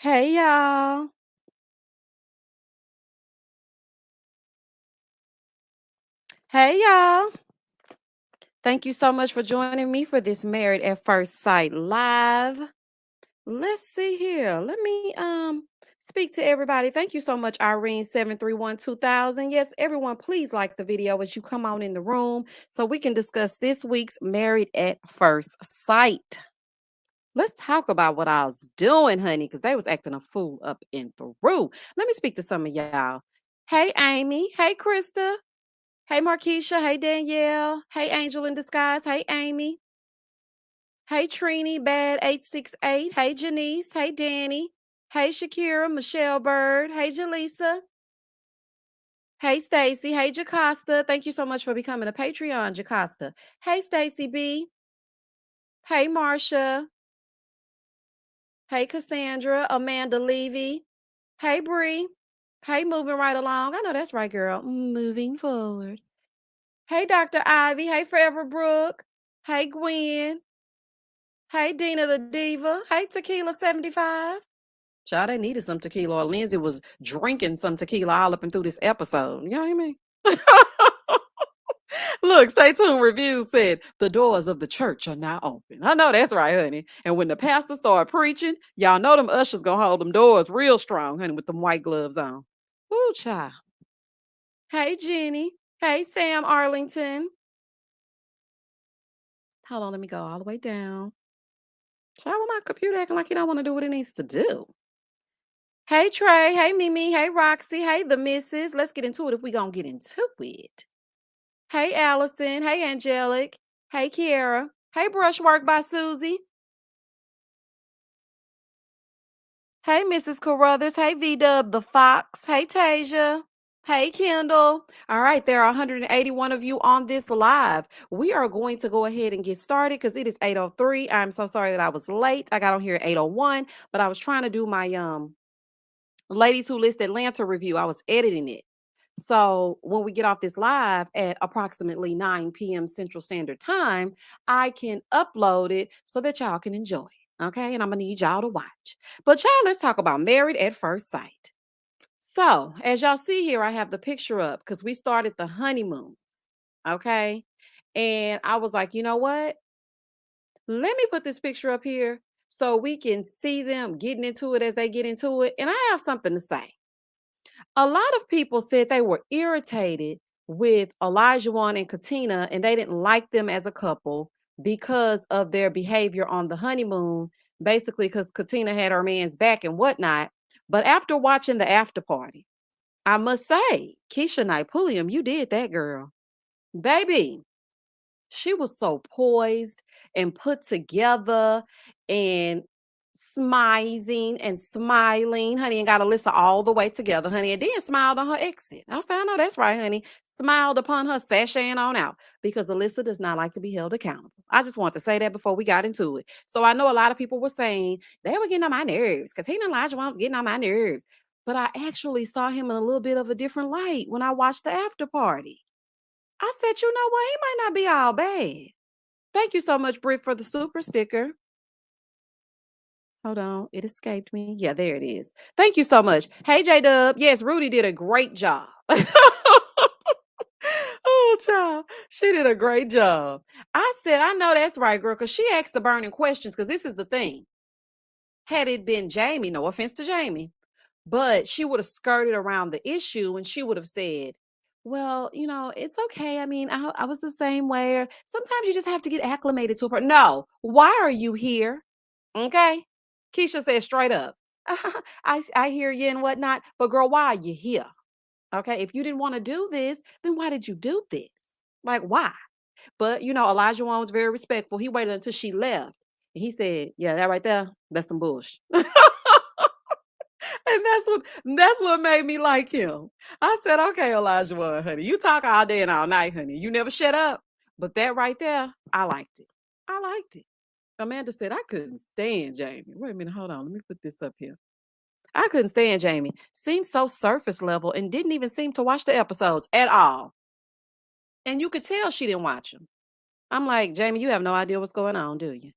Hey y'all. Hey y'all. Thank you so much for joining me for this Married at First Sight live. Let's see here. Let me speak to everybody. Thank you so much, Irene 731-2000. Yes, everyone, please like the video as you come on in the room so we can discuss this week's Married at First Sight. Let's talk about what I was doing, honey, because they was acting a fool up and through. Let me speak to some of y'all. Hey, Amy. Hey, Krista. Hey, Markeisha. Hey, Danielle. Hey, Angel in Disguise. Hey, Amy. Hey, Trini, Bad 868. Hey, Janice. Hey, Danny. Hey, Shakira, Michelle Bird. Hey, Jaleesa. Hey, Stacy. Hey, Jacasta. Thank you so much for becoming a Patreon, Jacasta. Hey, Stacy B. Hey, Marcia. Hey, Cassandra. Amanda Levy. Hey, Bree. Hey, moving right along. I know that's right, girl. Moving forward. Hey, Dr. Ivy. Hey, Forever Brooke. Hey, Gwen. Hey, Dina the Diva. Hey, Tequila 75. Child, they needed some tequila, or Lindsay was drinking some tequila all up and through this episode. You know what I mean? Look, Stay Tuned Review said the doors of the church are now open. I know that's right, honey. And when the pastor start preaching, y'all know them ushers gonna hold them doors real strong, honey, with them white gloves on. Ooh, child. Hey, Jenny. Hey, Sam Arlington. Hold on, let me go all the way down. Child, with my computer acting like you don't want to do what it needs to do. Hey Trey, hey Mimi, hey Roxy, hey the missus. Let's get into it if we gonna get into it. Hey Allison, hey Angelic, hey Kiara, hey Brushwork by Susie, hey Mrs. Carruthers, hey V-Dub the Fox, hey Tasia, hey Kendall. All right, there are 181 of you on this live. We are going to go ahead and get started because it is 8:03. I'm so sorry that I was late. I got on here at 8:01, but I was trying to do my Ladies Who List Atlanta review. I was editing it. So when we get off this live at approximately 9 p.m. Central Standard Time, I can upload it so that y'all can enjoy it. Okay. And I'm going to need y'all to watch. But y'all, let's talk about Married at First Sight. So as y'all see here, I have the picture up because we started the honeymoons. Okay. And I was like, you know what? Let me put this picture up here so we can see them getting into it as they get into it. And I have something to say. A lot of people said they were irritated with Elijah Wan and Katina, and they didn't like them as a couple because of their behavior on the honeymoon, basically because Katina had her man's back and whatnot. But after watching the after party, I must say, Keisha Knight Pulliam, you did that, girl. Baby, she was so poised and put together and smizing and smiling, honey, and got Alyssa all the way together, honey, and then smiled on her exit. I said, I know that's right, honey. Smiled upon her sashaying on out because Alyssa does not like to be held accountable. I just want to say that before we got into it. So I know a lot of people were saying they were getting on my nerves because Tina and Elijah was getting on my nerves. But I actually saw him in a little bit of a different light when I watched the after party. I said, you know what? He might not be all bad. Thank you so much, Britt, for the super sticker. Hold on, it escaped me. Yeah, there it is. Thank you so much. Hey, J Dub. Yes, Rudy did a great job. Oh, child. She did a great job. I said, I know that's right, girl, because she asked the burning questions. Because this is the thing. Had it been Jamie, no offense to Jamie, but she would have skirted around the issue and she would have said, well, it's okay. I mean, I was the same way. Or sometimes you just have to get acclimated to a person. No, why are you here? Okay. Keisha said straight up, I hear you and whatnot, but girl, why are you here? Okay. If you didn't want to do this, then why did you do this? Like, why? But, Elijah Wan was very respectful. He waited until she left. And he said, yeah, that right there, that's some bullshit. And that's what made me like him. I said, okay, Elijah Wan, honey, you talk all day and all night, honey. You never shut up. But that right there, I liked it. I liked it. Amanda said, I couldn't stand Jamie. Wait a minute, hold on. Let me put this up here. I couldn't stand Jamie. Seemed so surface level and didn't even seem to watch the episodes at all. And you could tell she didn't watch them. I'm like, Jamie, you have no idea what's going on, do you?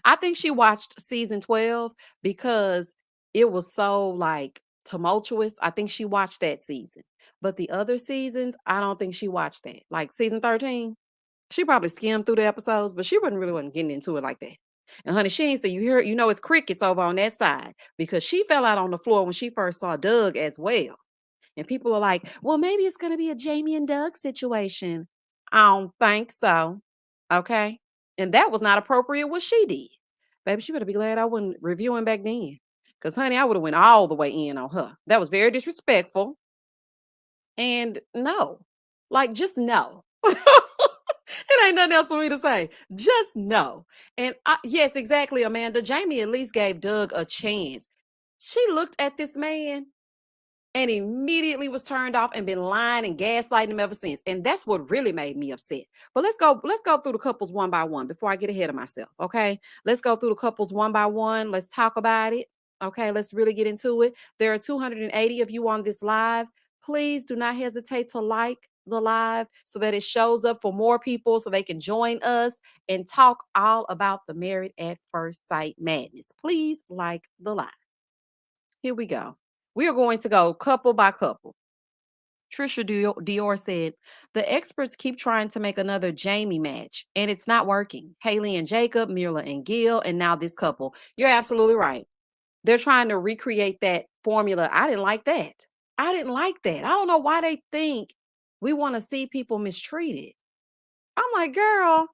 I think she watched season 12 because It was so, like, tumultuous. I think she watched that season. But the other seasons, I don't think she watched that. Like season 13, she probably skimmed through the episodes, but she wasn't getting into it like that. And honey, she ain't say it's crickets over on that side because she fell out on the floor when she first saw Doug as well. And people are like, well, maybe it's gonna be a Jamie and Doug situation. I don't think so. Okay. And that was not appropriate what she did. Baby, she better be glad I wasn't reviewing back then. Cause honey, I would have went all the way in on her. That was very disrespectful. And no. Like just no. It ain't nothing else for me to say. Just no. And yes, exactly, Amanda. Jamie at least gave Doug a chance. She looked at this man and immediately was turned off and been lying and gaslighting him ever since. And that's what really made me upset. But let's go through the couples one by one before I get ahead of myself. Okay. Let's go through the couples one by one. Let's talk about it. Okay, let's really get into it. There are 280 of you on this live. Please do not hesitate to like the live so that it shows up for more people so they can join us and talk all about the married at first sight madness. Please like the live. Here we go. We are going to go couple by couple. Trisha Dior said, the experts keep trying to make another Jamie match, and it's not working. Haley and Jacob, Mila and Gil, and now this couple. You're absolutely right. They're trying to recreate that formula. I didn't like that. I didn't like that. I don't know why they think we want to see people mistreated. I'm like, girl,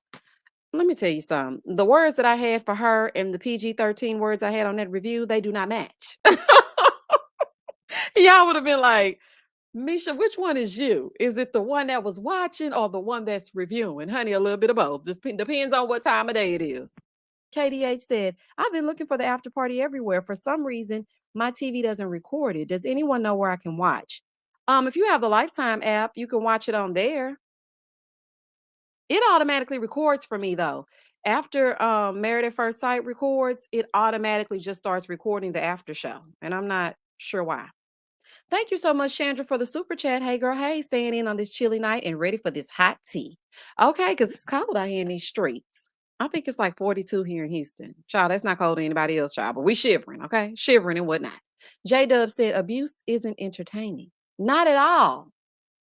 let me tell you something. The words that I had for her and the PG-13 words I had on that review, they do not match. Y'all would have been like, Misha, which one is you? Is it the one that was watching or the one that's reviewing? Honey, a little bit of both. Just depends on what time of day it is. KDH said, I've been looking for the after party everywhere. For some reason, my TV doesn't record it. Does anyone know where I can watch? If you have the Lifetime app, you can watch it on there. It automatically records for me though. After Married at First Sight records, it automatically just starts recording the after show. And I'm not sure why. Thank you so much, Chandra, for the super chat. Hey, girl, hey, staying in on this chilly night and ready for this hot tea. Okay, because it's cold out here in these streets. I think it's like 42 here in Houston. Child, that's not cold to anybody else, child, but we shivering, okay? Shivering and whatnot. J Dub said abuse isn't entertaining. Not at all.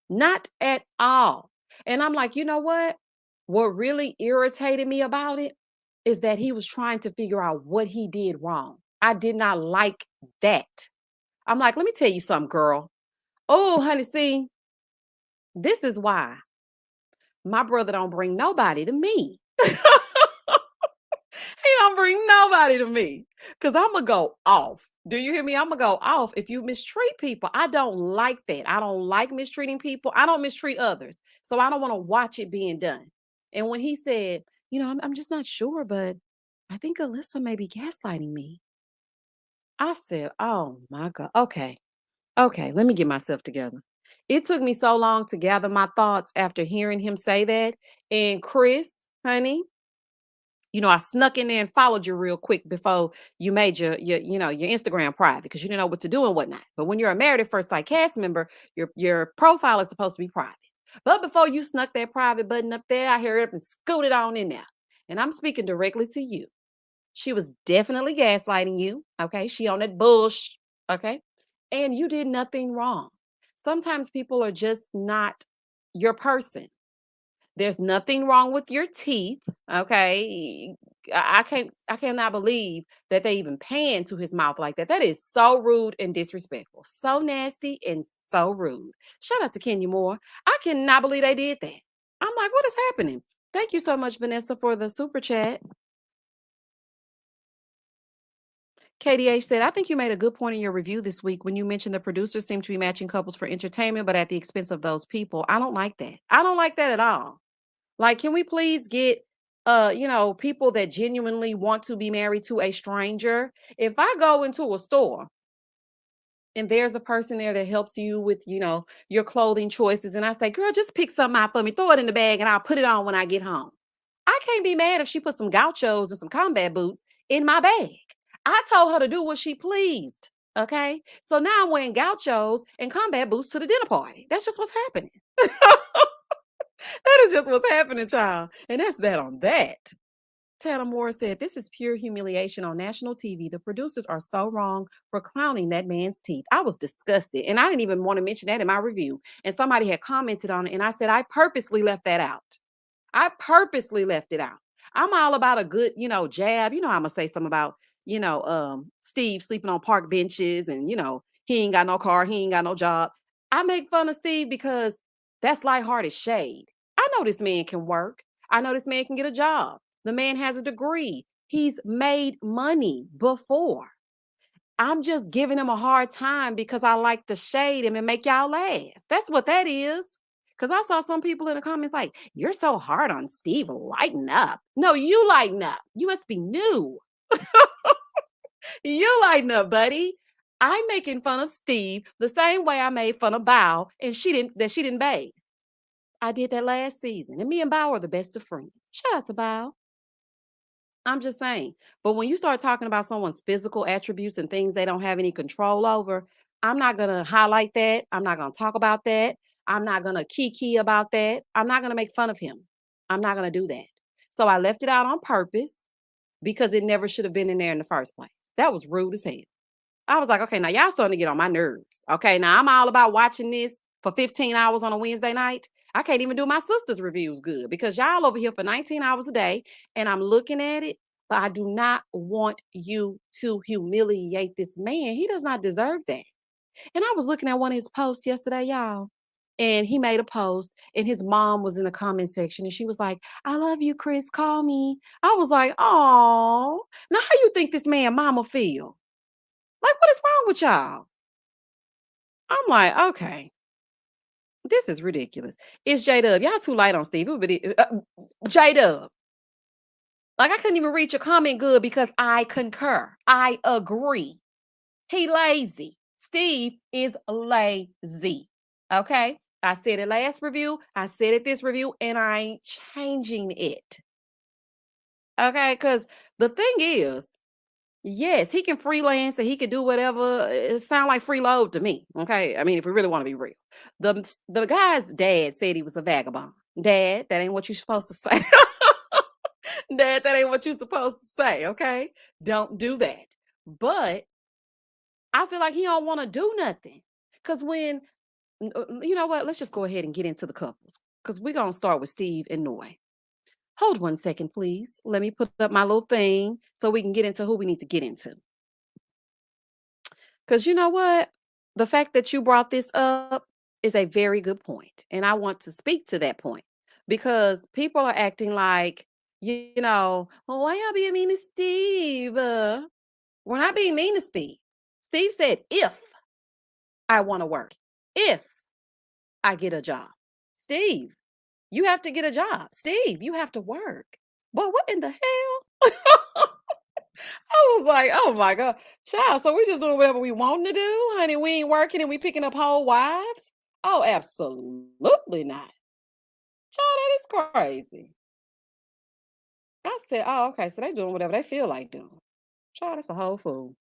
Not at all. And I'm like, you know what? What really irritated me about it is that he was trying to figure out what he did wrong. I did not like that. I'm like, let me tell you something, girl. Oh, honey, see, this is why my brother don't bring nobody to me. He don't bring nobody to me because I'm going to go off. Do you hear me? I'm going to go off if you mistreat people. I don't like that. I don't like mistreating people. I don't mistreat others. So I don't want to watch it being done. And when he said, I'm just not sure, but I think Alyssa may be gaslighting me. I said, oh my God. Okay. Okay, let me get myself together. It took me so long to gather my thoughts after hearing him say that. And Chris, honey, I snuck in there and followed you real quick before you made your Instagram private because you didn't know what to do and whatnot. But when you're a Married at First Sight cast member, your profile is supposed to be private. But before you snuck that private button up there, I hurried up and scooted on in there. And I'm speaking directly to you. She was definitely gaslighting you. Okay. She on that bush. Okay. And you did nothing wrong. Sometimes people are just not your person. There's nothing wrong with your teeth. Okay. I cannot believe that they even pan to his mouth like that. That is so rude and disrespectful. So nasty and so rude. Shout out to Kenya Moore. I cannot believe they did that. I'm like, what is happening? Thank you so much, Vanessa, for the super chat. KDH said, I think you made a good point in your review this week when you mentioned the producers seem to be matching couples for entertainment, but at the expense of those people. I don't like that. I don't like that at all. Like, can we please get people that genuinely want to be married to a stranger? If I go into a store and there's a person there that helps you with, your clothing choices, and I say, girl, just pick something out for me, throw it in the bag, and I'll put it on when I get home. I can't be mad if she put some gauchos and some combat boots in my bag. I told her to do what she pleased. Okay. So now I'm wearing gauchos and combat boots to the dinner party. That's just what's happening. That is just what's happening, child. And that's that on that. Tanner Moore said, "This is pure humiliation on national TV. The producers are so wrong for clowning that man's teeth." I was disgusted. And I didn't even want to mention that in my review. And somebody had commented on it. And I said, I purposely left that out. I purposely left it out. I'm all about a good, jab. I'm gonna say something about, Steve sleeping on park benches and he ain't got no car, he ain't got no job. I make fun of Steve because that's lighthearted shade. I know this man can work. I know this man can get a job. The man has a degree. He's made money before. I'm just giving him a hard time because I like to shade him and make y'all laugh. That's what that is. Because I saw some people in the comments like, "You're so hard on Steve. Lighten up." No, you lighten up. You must be new. You lighten up, buddy. I'm making fun of Steve the same way I made fun of Bow and she didn't bathe. I did that last season. And me and Bow are the best of friends. Shout out to Bow. I'm just saying. But when you start talking about someone's physical attributes and things they don't have any control over, I'm not going to highlight that. I'm not going to talk about that. I'm not going to kiki about that. I'm not going to make fun of him. I'm not going to do that. So I left it out on purpose because it never should have been in there in the first place. That was rude as hell. I was like, okay, now y'all starting to get on my nerves. Okay, now I'm all about watching this for 15 hours on a Wednesday night. I can't even do my sister's reviews good because y'all over here for 19 hours a day and I'm looking at it, but I do not want you to humiliate this man. He does not deserve that. And I was looking at one of his posts yesterday, y'all. And he made a post, and his mom was in the comment section, and she was like, "I love you, Chris. Call me." I was like, "Oh, now how you think this man mama feel? Like, what is wrong with y'all?" I'm like, okay, this is ridiculous. It's J Dub. Y'all too light on Steve. It would be J Dub. Like, I couldn't even reach a comment good because I concur. I agree. He lazy. Steve is lazy. Okay. I said it last review. I said it this review, and I ain't changing it. Okay. Because the thing is, yes, he can freelance and he can do whatever. It sound like freeload to me. Okay. I mean, if we really want to be real. The guy's dad said he was a vagabond. Dad, that ain't what you're supposed to say. Dad, that ain't what you're supposed to say. Okay. Don't do that. But I feel like he don't want to do nothing. Cause when you know what? Let's just go ahead and get into the couples. Cause we're gonna start with Steve and Noy. Hold 1 second, please. Let me put up my little thing so we can get into who we need to get into. Because you know what? The fact that you brought this up is a very good point, and I want to speak to that point because people are acting like, well, why y'all being mean to Steve? We're not being mean to Steve. Steve said, if I want to work, if I get a job. Steve, you have to get a job. Steve, you have to work. But what in the hell? I was like, oh my God. Child, so we just doing whatever we want to do, honey. We ain't working and we picking up whole wives. Oh, absolutely not. Child, that is crazy. I said, oh, okay. So they doing whatever they feel like doing. Child, that's a whole fool.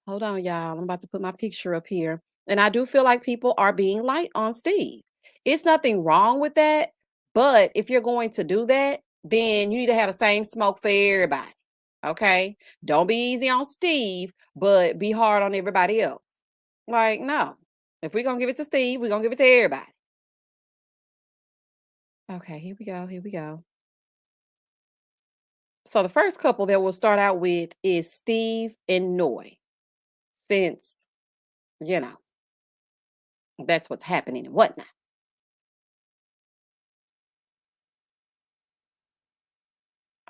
Hold on, y'all. I'm about to put my picture up here. And I do feel like people are being light on Steve. It's nothing wrong with that. But if you're going to do that, then you need to have the same smoke for everybody. Okay. Don't be easy on Steve, but be hard on everybody else. Like, no. If we're going to give it to Steve, we're going to give it to everybody. Okay. Here we go. Here we go. So the first couple that we'll start out with is Steve and Noy. Since, you know, that's what's happening and whatnot.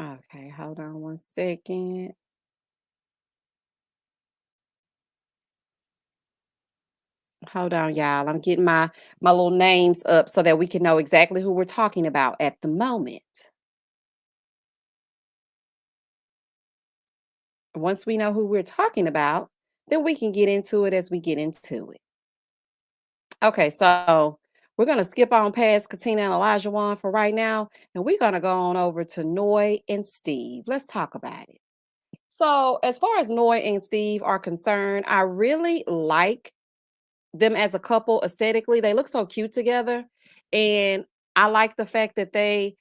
Okay, hold on 1 second. Hold on, y'all. I'm getting my little names up so that we can know exactly who we're talking about at the moment. Once we know who we're talking about, then we can get into it as we get into it. Okay, so we're gonna skip on past Katina and Elijah one for right now, and we're gonna go on over to Noy and Steve. Let's talk about it. So, as far as Noy and Steve are concerned, I really like them as a couple aesthetically. They look so cute together. And I like the fact that they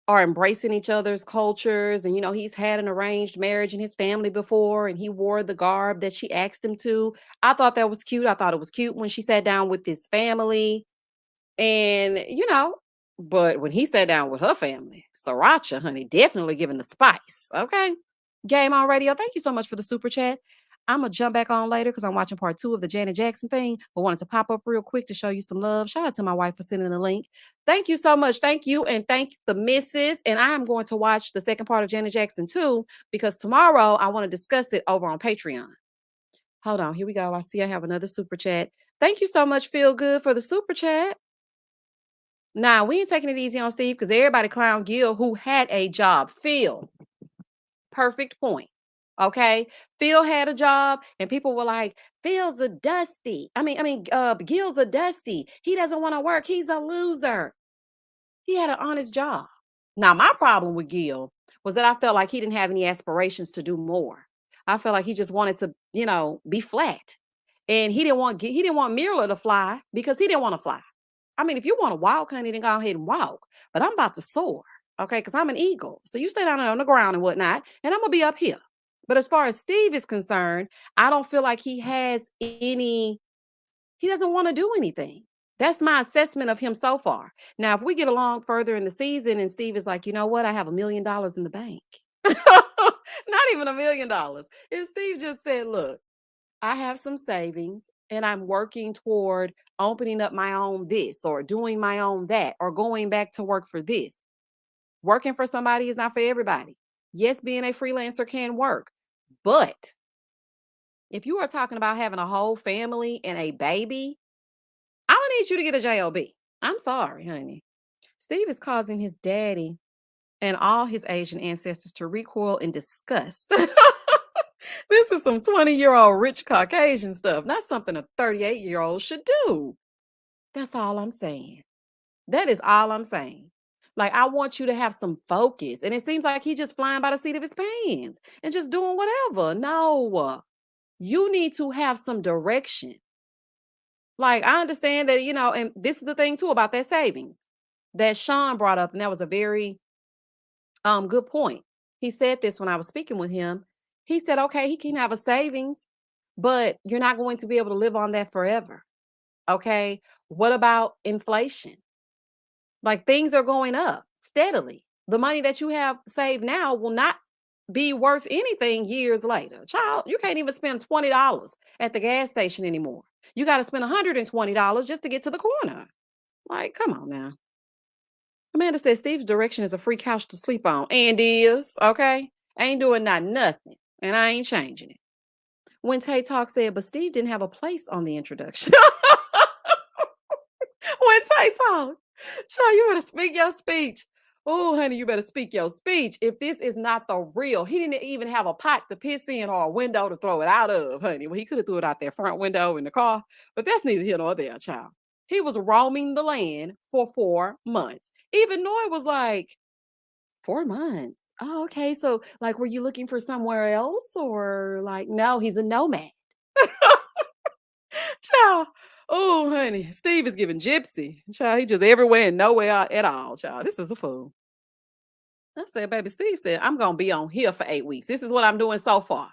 are embracing each other's cultures. And, he's had an arranged marriage in his family before, and he wore the garb that she asked him to. I thought that was cute. I thought it was cute when she sat down with his family. And, but when he sat down with her family, sriracha, honey, definitely giving the spice. Okay. Game on radio. Thank you so much for the super chat. I'm gonna jump back on later because I'm watching part 2 of the Janet Jackson thing, but wanted to pop up real quick to show you some love. Shout out to my wife for sending the link. Thank you so much. Thank you, and thank the missus. And I am going to watch the second part of Janet Jackson too, because tomorrow I want to discuss it over on Patreon. Hold on, here we go. I see I have another super chat. Thank you so much, Feel Good, for the super chat. Nah, we ain't taking it easy on Steve because everybody clown Gil who had a job. Phil, perfect point. Okay. Phil had a job and people were like, Phil's a dusty. Gil's a dusty. He doesn't want to work. He's a loser. He had an honest job. Now, my problem with Gil was that I felt like he didn't have any aspirations to do more. I felt like he just wanted to, be flat. And he didn't want Mirla to fly because he didn't want to fly. I mean, if you want to walk, honey, then go ahead and walk. But I'm about to soar, okay? Because I'm an eagle. So you stay down there on the ground and whatnot, and I'm gonna be up here. But as far as Steve is concerned, I don't feel like he has any. He doesn't want to do anything. That's my assessment of him so far. Now, if we get along further in the season, and Steve is like, you know what, I have $1 million in the bank. Not even $1 million. If Steve just said, look, I have some savings and I'm working toward opening up my own this or doing my own that or going back to work for this. Working for somebody is not for everybody. Yes, being a freelancer can work, but if you are talking about having a whole family and a baby, I'm gonna need you to get a job. I'm sorry, honey. Steve is causing his daddy and all his Asian ancestors to recoil in disgust. This is some 20-year-old rich Caucasian stuff, not something a 38-year-old should do. That's all I'm saying. That is all I'm saying. Like, I want you to have some focus. And it seems like he's just flying by the seat of his pants and just doing whatever. No, you need to have some direction. Like, I understand that, and this is the thing too about that savings that Sean brought up. And that was a very good point. He said this when I was speaking with him. He said, okay, he can have a savings, but you're not going to be able to live on that forever. Okay. What about inflation? Like, things are going up steadily. The money that you have saved now will not be worth anything years later. Child, you can't even spend $20 at the gas station anymore. You got to spend $120 just to get to the corner. Like, come on now. Amanda says Steve's direction is a free couch to sleep on. And is, okay? Ain't doing not nothing. And I ain't changing it. When Tay Talk said, but Steve didn't have a place on the introduction. When Tay Talk, child, you better speak your speech. Oh, honey, you better speak your speech. If this is not the real, he didn't even have a pot to piss in or a window to throw it out of, honey. Well, he could have threw it out that front window in the car, but that's neither here nor there, child. He was roaming the land for 4 months. Even Noy was like, 4 months. Oh, okay. So, like, were you looking for somewhere else? Or like, no, he's a nomad. Child. Oh, honey. Steve is giving gypsy. Child, he just everywhere and nowhere at all, child. This is a fool. I said, baby, Steve said, I'm going to be on here for 8 weeks. This is what I'm doing so far.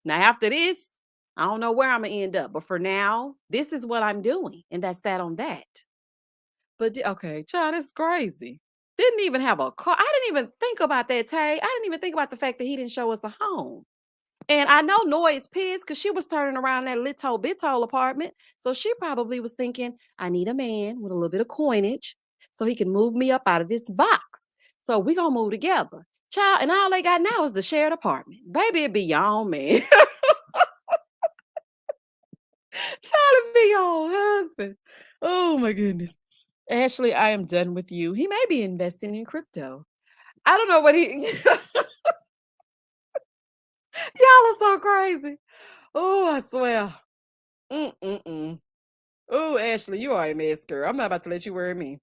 Now, after this, I don't know where I'm going to end up. But for now, this is what I'm doing. And that's that on that. But, okay, child, that's crazy. Didn't even have a car. I didn't even think about that, Tay. I didn't even think about the fact that he didn't show us a home. And I know Noy is pissed because she was turning around that little bithole apartment. So she probably was thinking, I need a man with a little bit of coinage so he can move me up out of this box. So we gonna move together. Child, and all they got now is the shared apartment. Baby, it be your own man. Child, it be your husband. Oh my goodness. Ashley, I am done with you. He may be investing in crypto. I don't know what he y'all are so crazy. Oh, I swear. Mm-mm-mm. Oh, Ashley, you are a mess, girl. I'm not about to let you worry me.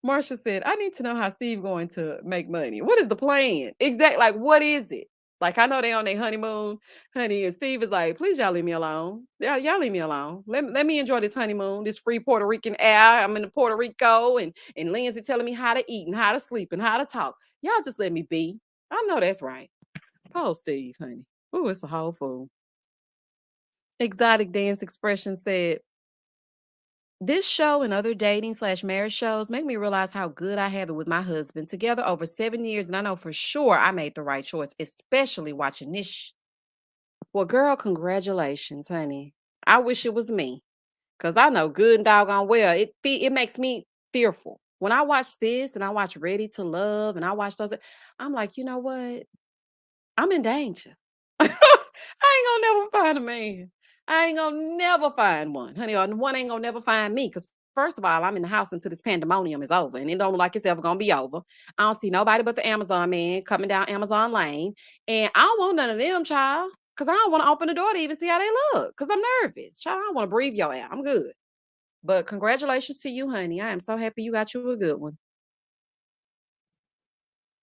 Marsha said, I need to know how Steve going to make money. What is the plan? Exactly. Like, what is it? Like, I know they on their honeymoon, honey, and Steve is like, "Please, y'all leave me alone. Yeah, y'all leave me alone. Let me enjoy this honeymoon, this free Puerto Rican air. I'm in Puerto Rico, and Lindsay telling me how to eat and how to sleep and how to talk. Y'all just let me be." I know that's right. Poor Steve, honey. Ooh, it's a whole fool. Exotic Dance Expression said, "This show and other dating slash marriage shows make me realize how good I have it with my husband. Together over 7 years, and I know for sure I made the right choice, especially watching this." Well, girl, congratulations, honey. I wish it was me, cause I know good and doggone well it makes me fearful. When I watch this and I watch Ready to Love and I watch those, I'm like, you know what? I'm in danger. I ain't gonna never find a man. I ain't gonna never find one, honey. Or one ain't gonna never find me. Cause first of all, I'm in the house until this pandemonium is over, and it don't look like it's ever gonna be over. I don't see nobody but the Amazon man coming down Amazon Lane, and I don't want none of them, child. Cause I don't want to open the door to even see how they look. Cause I'm nervous, child. I don't want to breathe your air. I'm good. But congratulations to you, honey. I am so happy you got you a good one.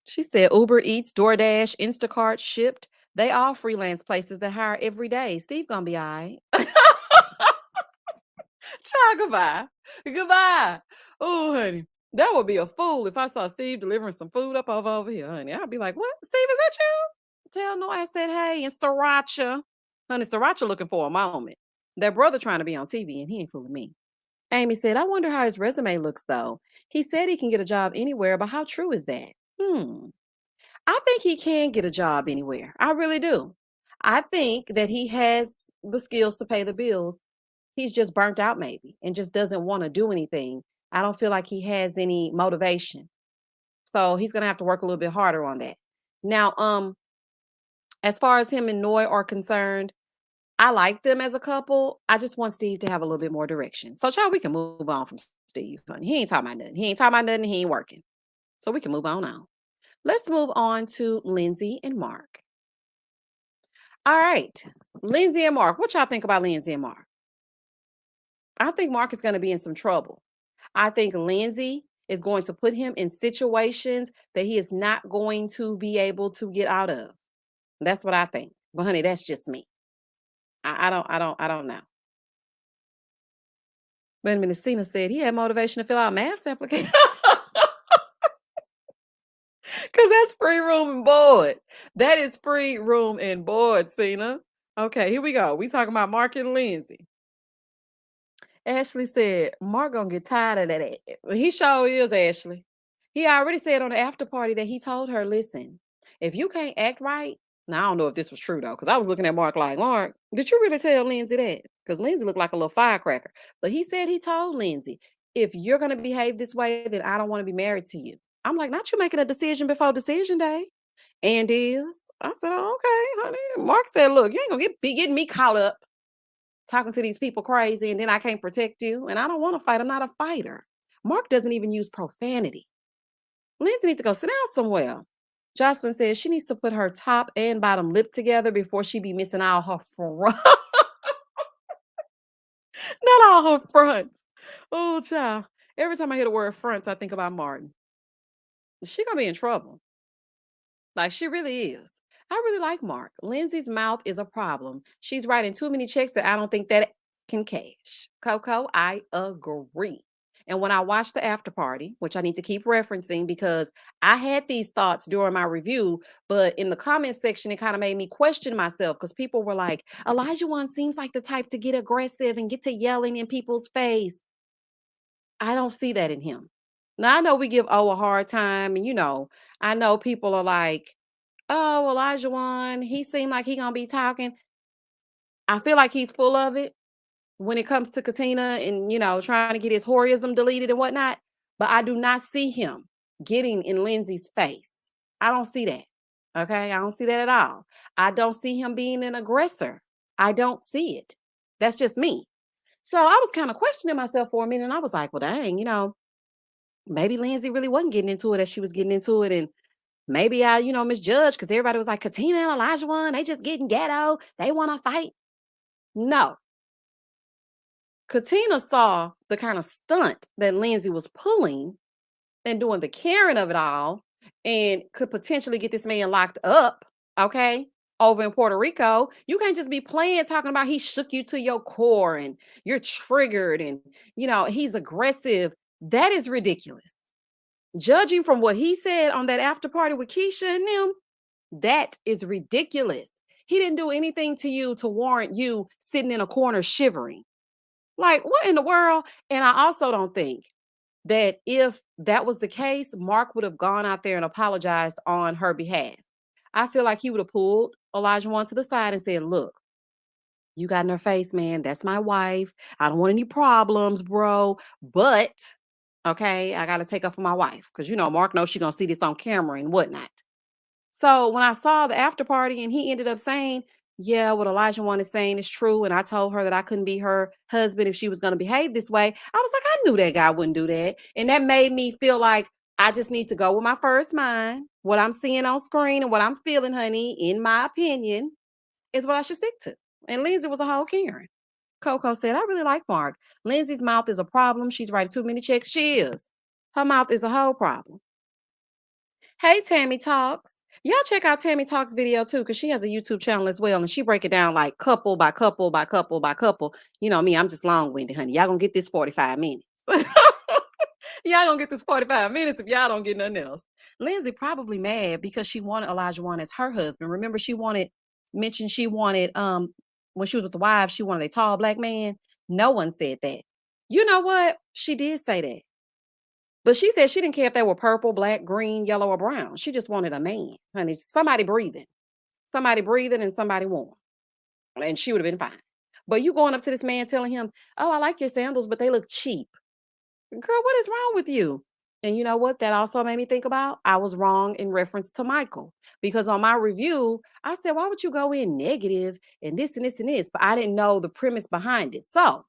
She said Uber Eats, DoorDash, Instacart, Shipped. They all freelance places that hire every day. Steve gonna be all right. Child, goodbye. Goodbye. Oh, honey. That would be a fool if I saw Steve delivering some food up over here, honey. I'd be like, what? Steve, is that you? Tell no, I said, hey, and Sriracha. Honey, Sriracha looking for a moment. That brother trying to be on TV and he ain't fooling me. Amy said, I wonder how his resume looks though. He said he can get a job anywhere, but how true is that? Hmm. I think he can get a job anywhere. I really do. I think that he has the skills to pay the bills. He's just burnt out maybe and just doesn't want to do anything. I don't feel like he has any motivation. So he's going to have to work a little bit harder on that. Now, as far as him and Noy are concerned, I like them as a couple. I just want Steve to have a little bit more direction. So, child, we can move on from Steve. Honey. He ain't talking about nothing. He ain't talking about nothing. He ain't working. So we can move on now. Let's move on to Lindsay and Mark. All right. Lindsay and Mark. What y'all think about Lindsay and Mark? I think Mark is going to be in some trouble. I think Lindsay is going to put him in situations that he is not going to be able to get out of. That's what I think. But honey, that's just me. I don't know. Wait a minute, Cena said he had motivation to fill out maths application. Cause that's free room and board. That is free room and board, Cena. Okay, here we go. We talking about Mark and Lindsay. Ashley said, Mark gonna get tired of that. He sure is, Ashley. He already said on the after party that he told her, listen, if you can't act right, now I don't know if this was true though, because I was looking at Mark like, Mark, did you really tell Lindsay that? Because Lindsay looked like a little firecracker. But he said he told Lindsay, if you're gonna behave this way, then I don't want to be married to you. I'm like, not you making a decision before decision day. And is. I said, oh, okay, honey. Mark said, look, you ain't gonna be getting me caught up talking to these people crazy and then I can't protect you. And I don't want to fight. I'm not a fighter. Mark doesn't even use profanity. Lindsay needs to go sit down somewhere. Jocelyn says she needs to put her top and bottom lip together before she be missing all her front. Not all her fronts. Oh, child. Every time I hear the word fronts, I think about Martin. She gonna be in trouble. Like she really is. I really like Mark. Lindsay's mouth is a problem. She's writing too many checks that I don't think that can cash. Coco, I agree. And when I watched the after party, which I need to keep referencing because I had these thoughts during my review, but in the comment section, it kind of made me question myself because people were like, Elijah one seems like the type to get aggressive and get to yelling in people's face. I don't see that in him. Now I know we give O a hard time, and I know people are like, "Oh, Elijah one, he seemed like he gonna be talking." I feel like he's full of it when it comes to Katina and trying to get his horism deleted and whatnot. But I do not see him getting in Lindsay's face. I don't see that. Okay, I don't see that at all. I don't see him being an aggressor. I don't see it. That's just me. So I was kind of questioning myself for a minute, and I was like, "Well, dang, maybe Lindsay really wasn't getting into it as she was getting into it, and maybe I, misjudged because everybody was like, Katina and Elijah one, they just getting ghetto. They want to fight." No. Katina saw the kind of stunt that Lindsay was pulling and doing the caring of it all and could potentially get this man locked up. okay? Over in Puerto Rico, you can't just be playing talking about he shook you to your core and you're triggered and he's aggressive. That is ridiculous. Judging from what he said on that after party with Keisha and them, that is ridiculous. He didn't do anything to you to warrant you sitting in a corner shivering. Like, what in the world? And I also don't think that if that was the case, Mark would have gone out there and apologized on her behalf. I feel like he would have pulled Elijah one to the side and said, look, you got in her face, man. That's my wife. I don't want any problems, bro. But okay, I gotta take up for my wife. Cause Mark knows she's gonna see this on camera and whatnot. So when I saw the after party and he ended up saying, yeah, what Elijah one is saying is true. And I told her that I couldn't be her husband if she was going to behave this way. I was like, I knew that guy wouldn't do that. And that made me feel like I just need to go with my first mind. What I'm seeing on screen and what I'm feeling, honey, in my opinion, is what I should stick to. And Lindsay was a whole Karen. Coco said, I really like Mark. Lindsay's mouth is a problem. She's writing too many checks. She is. Her mouth is a whole problem. Hey, Tammy Talks. Y'all check out Tammy Talks video too, because she has a YouTube channel as well. And she break it down like couple by couple by couple by couple. You know me, I'm just long-winded, honey. Y'all gonna get this 45 minutes. Y'all gonna get this 45 minutes if y'all don't get nothing else. Lindsay probably mad because she wanted Elijah one as her husband. Remember, she wanted when she was with the wives, she wanted a tall black man. No one said that. You know what? She did say that. But she said she didn't care if they were purple, black, green, yellow, or brown. She just wanted a man, honey. Somebody breathing, and somebody warm, and she would have been fine. But you going up to this man telling him, "Oh, I like your sandals, but they look cheap." Girl, what is wrong with you? And you know what? That also made me think about I was wrong in reference to Michael because on my review, I said, "Why would you go in negative and this and this and this?" But I didn't know the premise behind it. So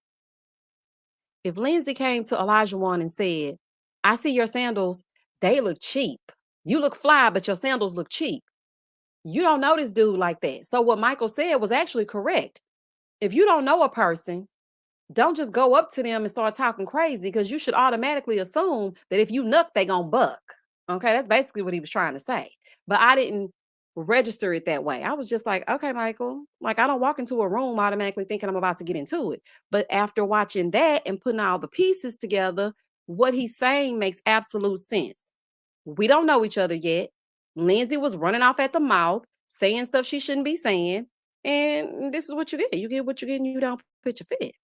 if Lindsay came to Elijah one and said, I see your sandals, they look cheap. You look fly, but your sandals look cheap. You don't know this dude like that. So what Michael said was actually correct. If you don't know a person, don't just go up to them and start talking crazy because you should automatically assume that if you nuck, they gonna buck. Okay, that's basically what he was trying to say. But I didn't register it that way. I was just like, okay, Michael, like I don't walk into a room automatically thinking I'm about to get into it. But after watching that and putting all the pieces together, what he's saying makes absolute sense. We don't know each other yet. Lindsay was running off at the mouth, saying stuff she shouldn't be saying. And this is what you get. You get what you get and you don't pitch a fit.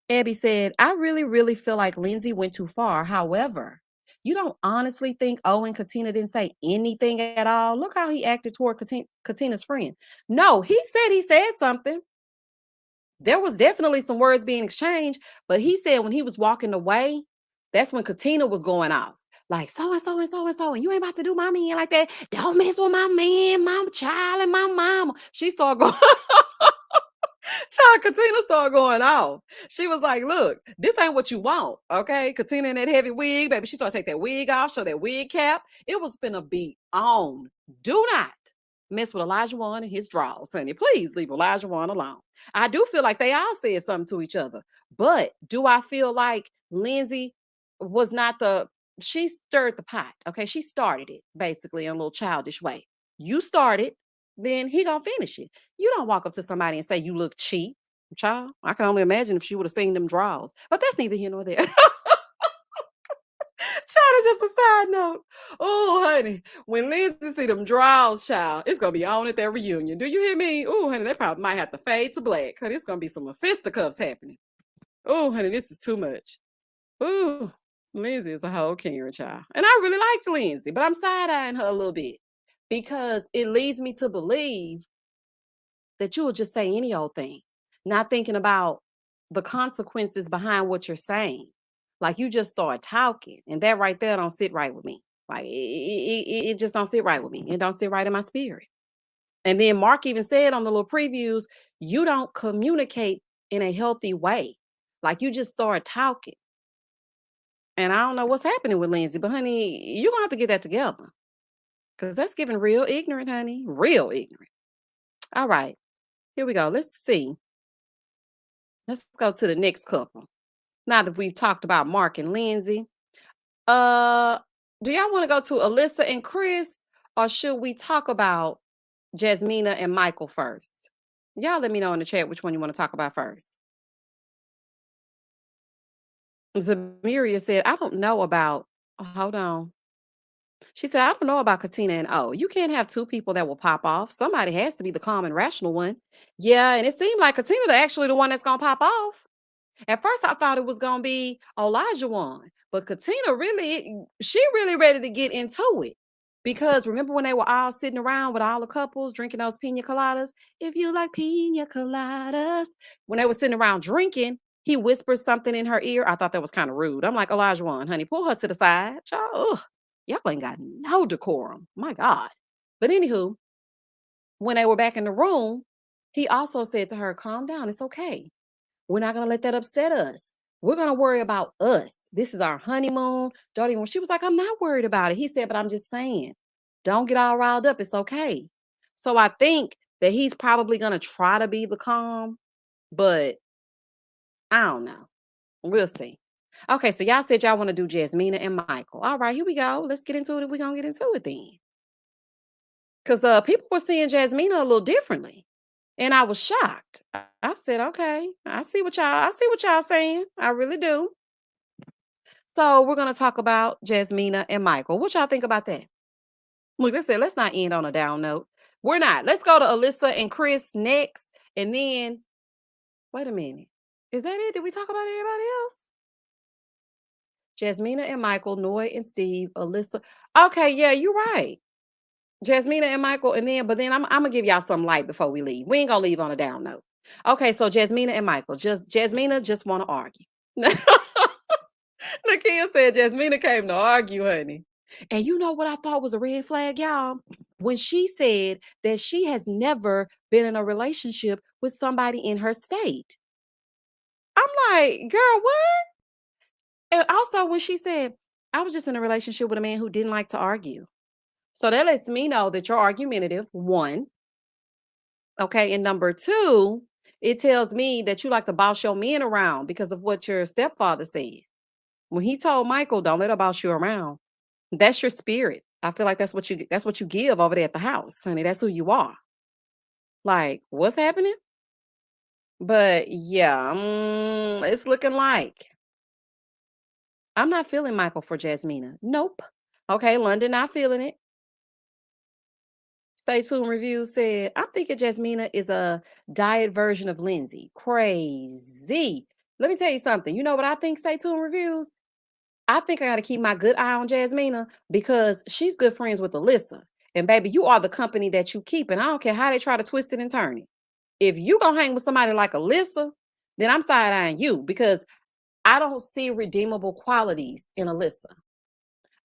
Abby said, I really, really feel like Lindsay went too far. However, you don't honestly think Owen Katina didn't say anything at all? Look how he acted toward Katina's friend. No, he said something. There was definitely some words being exchanged, but he said when he was walking away, that's when Katina was going off. Like, so and so and so and so, and you ain't about to do my man like that. Don't mess with my man, my child, and my mama. She started going. Child, Katina started going off. She was like, look, this ain't what you want. Okay. Katina in that heavy wig, baby. She started to take that wig off, show that wig cap. It was finna be on. Do not mess with Elijah one and his draws, honey. Please leave Elijah one alone. I do feel like they all said something to each other. But do I feel like Lindsay was not she stirred the pot. Okay. She started it basically in a little childish way. You started, then he gonna finish it. You don't walk up to somebody and say you look cheap, child. I can only imagine if she would have seen them draws. But that's neither here nor there. Child, is just a side note. Oh, honey, when Lindsay see them draws, child, it's gonna be on at their reunion. Do you hear me? Oh, honey, they probably might have to fade to black. Honey, it's gonna be some fisticuffs happening. Oh, honey, this is too much. Ooh, Lindsay is a whole Karen, child. And I really liked Lindsay, but I'm side-eyeing her a little bit because it leads me to believe that you will just say any old thing, not thinking about the consequences behind what you're saying. Like you just start talking, and that right there don't sit right with me. Like it just don't sit right with me. It don't sit right in my spirit. And then Mark even said on the little previews, you don't communicate in a healthy way. Like you just start talking. And I don't know what's happening with Lindsay, but honey, you're gonna have to get that together. Cause that's giving real ignorant, honey. Real ignorant. All right. Here we go. Let's see. Let's go to the next couple. Now that we've talked about Mark and Lindsay, uh, do y'all want to go to Alyssa and Chris, or should we talk about Jasmina and Michael first? Y'all let me know in the chat which one you want to talk about first. Zamiria said, I don't know about, hold on. She said, I don't know about Katina and O. You can't have two people that will pop off. Somebody has to be the calm and rational one. Yeah, and it seemed like Katina actually the one that's gonna pop off. At first, I thought it was gonna be Olajuwon, but Katina really, she really ready to get into it. Because remember when they were all sitting around with all the couples drinking those pina coladas? If you like pina coladas, when they were sitting around drinking, he whispered something in her ear. I thought that was kind of rude. I'm like, Olajuwon, honey, pull her to the side. Y'all, ugh, y'all ain't got no decorum. My God. But anywho, when they were back in the room, he also said to her, calm down. It's okay. We're not gonna let that upset us. We're gonna worry about us. This is our honeymoon. Don't even. She was like, I'm not worried about it. He said, but I'm just saying, don't get all riled up. It's okay. So I think that he's probably gonna try to be the calm, but I don't know. We'll see. Okay, so y'all said y'all want to do Jasmina and Michael. All right, here we go. Let's get into it if we're gonna get into it then. Because people were seeing Jasmina a little differently. And I was shocked. I said, okay, I see what y'all saying. I really do. So we're gonna talk about Jasmina and Michael. What y'all think about that? Look, they said let's not end on a down note. We're not. Let's go to Alyssa and Chris next. And then wait a minute. Is that it? Did we talk about everybody else? Jasmina and Michael, Noy and Steve, Alyssa. Okay, yeah, you're right. Jasmina and Michael, and then, but then I'm gonna give y'all some light before we leave. We ain't gonna leave on a down note. Okay, so Jasmina and Michael, just Jasmina just want to argue. Nakia said Jasmina came to argue, honey. And you know what I thought was a red flag, y'all? When she said that she has never been in a relationship with somebody in her state. I'm like, girl, what? And also when she said, I was just in a relationship with a man who didn't like to argue. So that lets me know that you're argumentative, one. Okay. And number two, it tells me that you like to boss your men around because of what your stepfather said. When he told Michael, don't let her boss you around. That's your spirit. I feel like that's what you give over there at the house, honey. That's who you are. Like, what's happening? But yeah, it's looking like I'm not feeling Michael for Jasmina. Nope. Okay, London not feeling it. Stay tuned review said, I'm thinking Jasmina is a diet version of Lindsay. Crazy. Let me tell you something. You know what I think, stay tuned reviews? I think I got to keep my good eye on Jasmina because she's good friends with Alyssa. And baby, you are the company that you keep. And I don't care how they try to twist it and turn it. If you gonna hang with somebody like Alyssa, then I'm side eyeing you because I don't see redeemable qualities in Alyssa.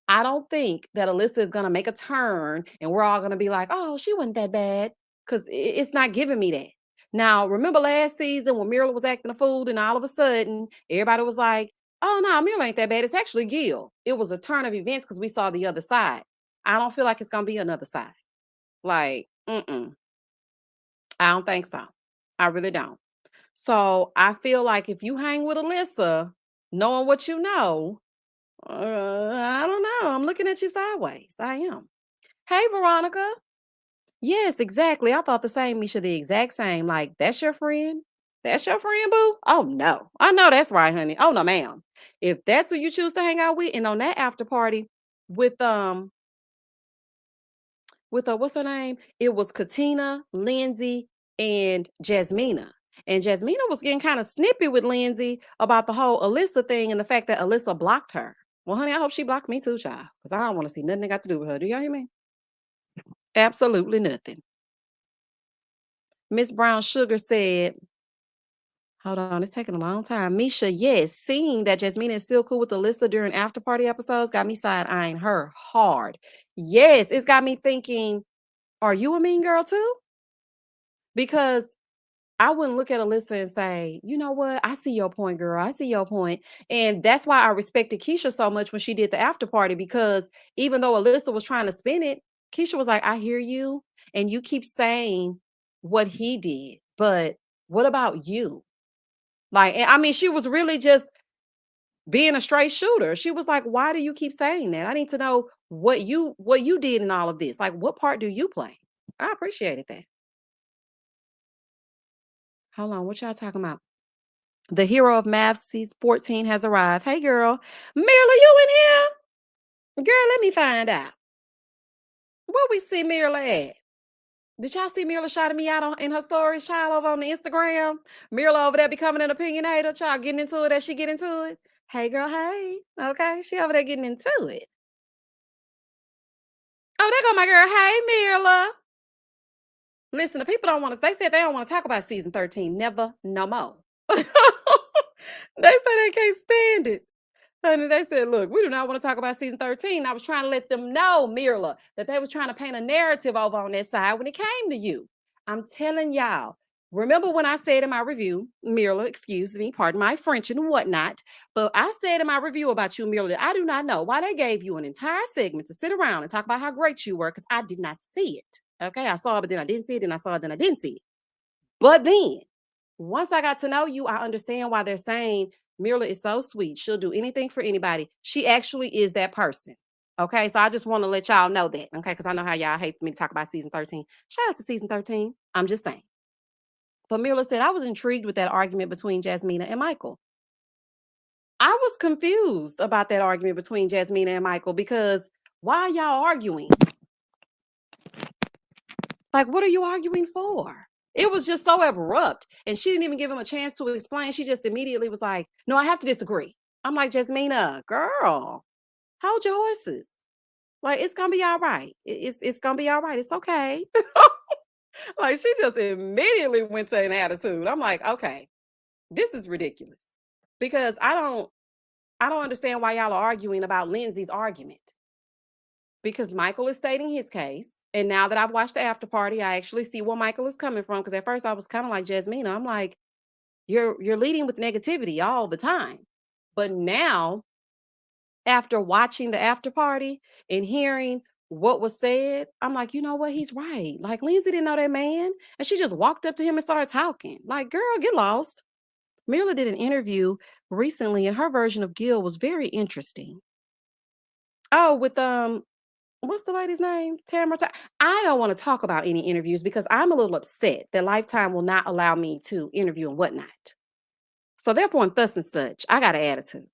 I don't think that Alyssa is gonna make a turn and we're all gonna be like, oh, she wasn't that bad. Cause it's not giving me that. Now, remember last season when Mira was acting a fool, and all of a sudden everybody was like, oh no, Mira ain't that bad. It's actually Gil. It was a turn of events because we saw the other side. I don't feel like it's gonna be another side. Like, I don't think so. I really don't. So I feel like if you hang with Alyssa, knowing what you know, I don't know. I'm looking at you sideways. I am. Hey, Veronica. Yes, exactly. I thought the same, Misha, the exact same. Like, that's your friend? That's your friend, boo? Oh, no. I know that's right, honey. Oh, no, ma'am. If that's who you choose to hang out with, and on that after party with what's her name? It was Katina, Lindsay, and Jasmina. And Jasmina was getting kind of snippy with Lindsay about the whole Alyssa thing and the fact that Alyssa blocked her. Well, honey, I hope she blocked me too, child. Because I don't want to see nothing that got to do with her. Do y'all hear me? Absolutely nothing. Miss Brown Sugar said, hold on, it's taking a long time. Misha, yes, seeing that Jasmina is still cool with Alyssa during after party episodes got me side eyeing her hard. Yes, it's got me thinking, are you a mean girl too? Because I wouldn't look at Alyssa and say, you know what? I see your point, girl. I see your point. And that's why I respected Keisha so much when she did the after party, because even though Alyssa was trying to spin it, Keisha was like, I hear you. And you keep saying what he did. But what about you? Like, I mean, she was really just being a straight shooter. She was like, why do you keep saying that? I need to know what you did in all of this. Like, what part do you play? I appreciated that. Hold on, what y'all talking about? The hero of math season 14 has arrived. Hey, girl. Mirla, you in here? Girl, let me find out. Where we see Mirla at? Did y'all see Mirla shouting me out in her stories, child, over on the Instagram? Mirla over there becoming an opinionator, child, getting into it as she get into it. Hey, girl, hey. Okay, she over there getting into it. Oh, there go my girl. Hey, Mirla. Listen, the people don't want to, they said they don't want to talk about season 13. Never, no more. They say they can't stand it. Honey, they said, look, we do not want to talk about season 13. I was trying to let them know, Mirla, that they was trying to paint a narrative over on that side when it came to you. I'm telling y'all. Remember when I said in my review, Mirla, excuse me, pardon my French and whatnot, but I said in my review about you, Mirla, that I do not know why they gave you an entire segment to sit around and talk about how great you were, because I did not see it. Okay, I saw it, but then I didn't see it, and I saw it, then I didn't see it. But then, once I got to know you, I understand why they're saying Mirla is so sweet. She'll do anything for anybody. She actually is that person. Okay, so I just want to let y'all know that. Okay, because I know how y'all hate for me to talk about season 13. Shout out to season 13. I'm just saying. But Mirla said, I was intrigued with that argument between Jasmina and Michael. I was confused about that argument between Jasmina and Michael because why y'all arguing? Like, what are you arguing for? It was just so abrupt. And she didn't even give him a chance to explain. She just immediately was like, no, I have to disagree. I'm like, Jasmina, girl, hold your horses. Like, it's gonna be all right. It's gonna be all right. It's okay. Like, she just immediately went to an attitude. I'm like, okay, this is ridiculous. Because I don't understand why y'all are arguing about Lindsay's argument. Because Michael is stating his case. And now that I've watched the after party, I actually see where Michael is coming from. Because at first I was kind of like Jasmina. I'm like, you're leading with negativity all the time. But now, after watching the after party and hearing what was said, I'm like, you know what? He's right. Like, Lindsay didn't know that man. And she just walked up to him and started talking. Like, girl, get lost. Mila did an interview recently, and her version of Gil was very interesting. Oh, with what's the lady's name? Tamara. I don't want to talk about any interviews because I'm a little upset that Lifetime will not allow me to interview and whatnot. So therefore, and thus and such, I got an attitude.